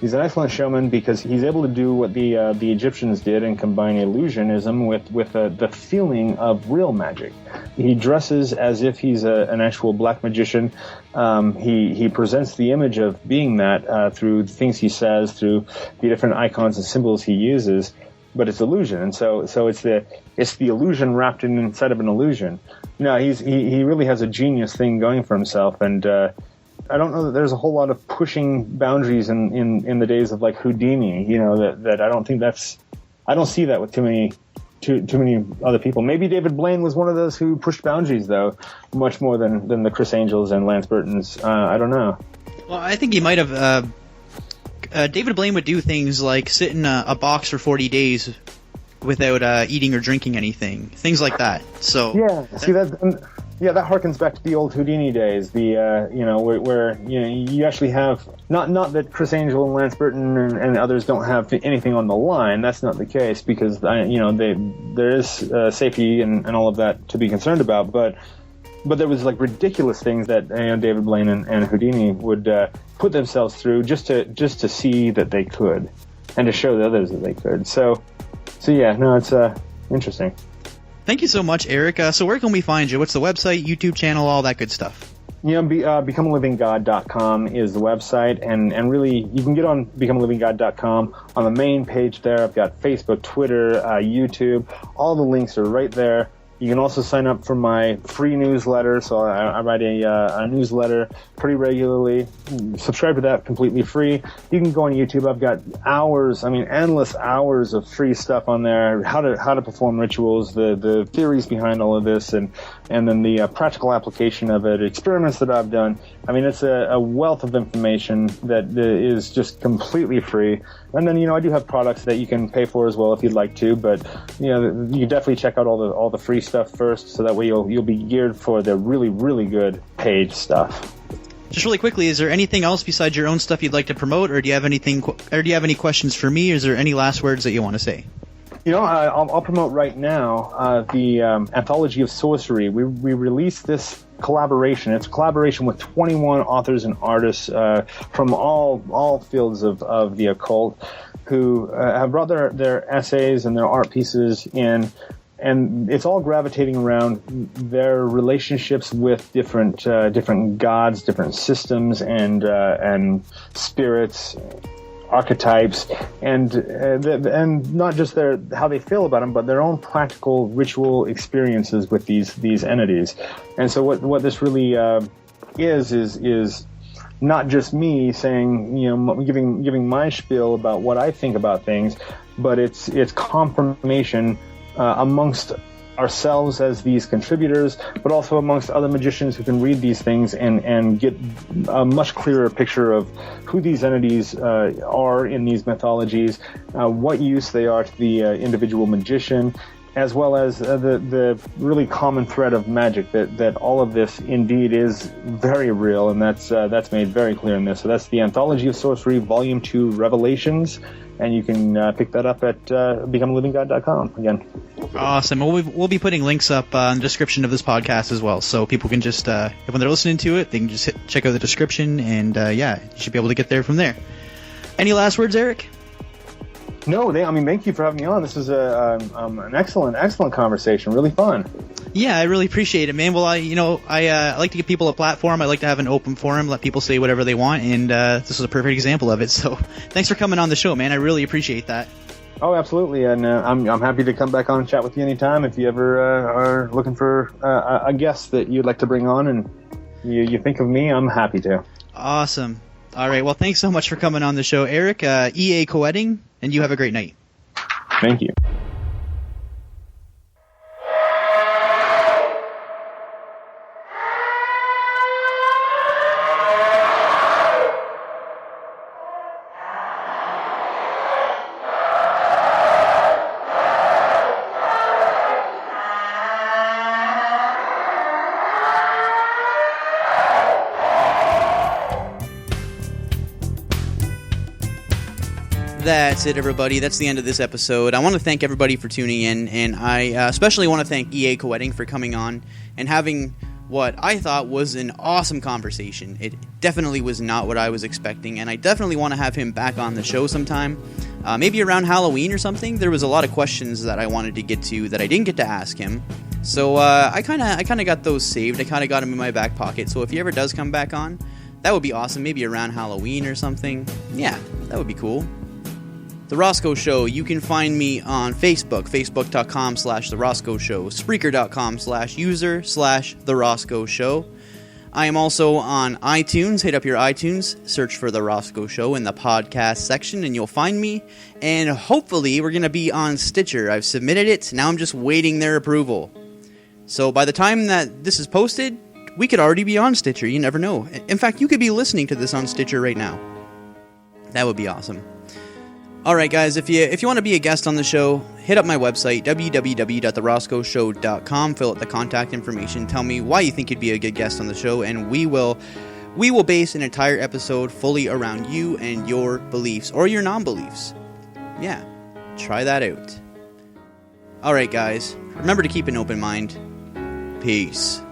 [SPEAKER 28] He's an excellent showman because he's able to do what the Egyptians did and combine illusionism with the feeling of real magic. He dresses as if he's an actual black magician. He presents the image of being that through the things he says, through the different icons and symbols he uses. But it's illusion, and so it's the illusion wrapped inside of an illusion. No, he really has a genius thing going for himself, and I don't know that there's a whole lot of pushing boundaries in the days of like Houdini. That I don't think I don't see that with too many other people. Maybe David Blaine was one of those who pushed boundaries, though, much more than the Chris Angels and Lance Burtons. I don't know.
[SPEAKER 4] Well, I think he might have. David Blaine would do things like sit in a box for 40 days without eating or drinking anything, things like that. So that harkens back to the old Houdini days. Where you actually have not that Chris Angel and Lance Burton and others don't have anything on the line. That's not the case because there is safety and all of that to be concerned about, but there was like ridiculous things that David Blaine and Houdini would put themselves through just to see that they could, and to show the others that they could. So yeah, no, it's interesting. Thank you so much, Eric. So where can we find you? What's the website, YouTube channel, all that good stuff?
[SPEAKER 28] BecomeALivingGod.com is the website, and really you can get on BecomeALivingGod.com. On the main page there, I've got Facebook, Twitter, YouTube. All the links are right there. You can also sign up for my free newsletter. So I write a newsletter pretty regularly. Subscribe to that completely free. You can go on YouTube. I've got endless hours of free stuff on there. How to perform rituals, the theories behind all of this, and then the practical application of it, experiments that I've done. It's a wealth of information that is just completely free. And then, I do have products that you can pay for as well if you'd like to, but, you definitely check out all the free stuff first, so that way you'll be geared for the really, really good paid stuff.
[SPEAKER 4] Just really quickly, is there anything else besides your own stuff you'd like to promote, or do you have any questions for me, or is there any last words that you want to say?
[SPEAKER 28] I'll promote right now the Anthology of Sorcery. We released this collaboration. It's a collaboration with 21 authors and artists from all fields of the occult who have brought their essays and their art pieces in, and it's all gravitating around their relationships with different gods, different systems, and spirits, archetypes, and not just how they feel about them, but their own practical ritual experiences with these entities. And so what this really is not just me saying, giving my spiel about what I think about things, but it's confirmation amongst ourselves as these contributors, but also amongst other magicians who can read these things and get a much clearer picture of who these entities are in these mythologies, what use they are to the individual magician, as well as the really common thread of magic, that all of this indeed is very real, and that's made very clear in this. So that's the Anthology of Sorcery, Volume 2, Revelations, and you can pick that up at BecomeALivingGod.com again.
[SPEAKER 4] Awesome. We'll be putting links up in the description of this podcast as well, so people can just, when they're listening to it, they can just check out the description, and you should be able to get there from there. Any last words, Eric?
[SPEAKER 28] No, thank you for having me on. This was an excellent conversation. Really fun.
[SPEAKER 4] Yeah, I really appreciate it, man. Well, I like to give people a platform. I like to have an open forum, let people say whatever they want, and this is a perfect example of it. So thanks for coming on the show, man. I really appreciate that.
[SPEAKER 28] Oh, absolutely, and I'm happy to come back on and chat with you anytime if you ever are looking for a guest that you'd like to bring on, and you think of me, I'm happy to.
[SPEAKER 4] Awesome. All right, well, thanks so much for coming on the show, Eric. EA Koetting, and you have a great night.
[SPEAKER 28] Thank you.
[SPEAKER 4] That's it, everybody. That's the end of this episode. I want to thank everybody for tuning in, and I especially want to thank EA Koetting for coming on and having what I thought was an awesome conversation. It definitely was not what I was expecting, and I definitely want to have him back on the show sometime, maybe around Halloween or something. There was a lot of questions that I wanted to get to that I didn't get to ask him, so I kind of got those saved. I kind of got them in my back pocket, so if he ever does come back on, that would be awesome. Maybe around Halloween or something. Yeah, that would be cool. The Rosco Show, you can find me on Facebook, facebook.com/The Rosco Show, Spreaker.com/user/The Rosco Show. I am also on iTunes. Hit up your iTunes, search for The Rosco Show in the podcast section, and you'll find me. And hopefully, we're going to be on Stitcher. I've submitted it. Now I'm just waiting their approval. So by the time that this is posted, we could already be on Stitcher. You never know. In fact, you could be listening to this on Stitcher right now. That would be awesome. All right, guys, if you want to be a guest on the show, hit up my website, www.theroscoshow.com, fill out the contact information, tell me why you think you'd be a good guest on the show, and we will base an entire episode fully around you and your beliefs, or your non-beliefs. Yeah, try that out. All right, guys, remember to keep an open mind. Peace.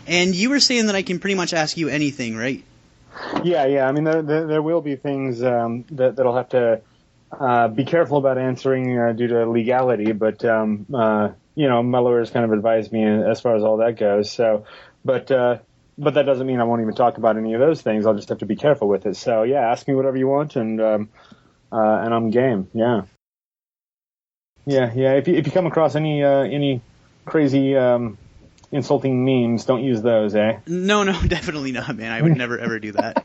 [SPEAKER 4] And you were saying that I can pretty much ask you anything, right?
[SPEAKER 28] Yeah. I mean, there will be things that'll have to be careful about answering due to legality, but my lawyers kind of advised me as far as all that goes. So, but that doesn't mean I won't even talk about any of those things. I'll just have to be careful with it. So, yeah, ask me whatever you want, and I'm game. Yeah. If you come across any crazy insulting memes, don't use those, eh?
[SPEAKER 4] No, definitely not, man. I would never ever do that.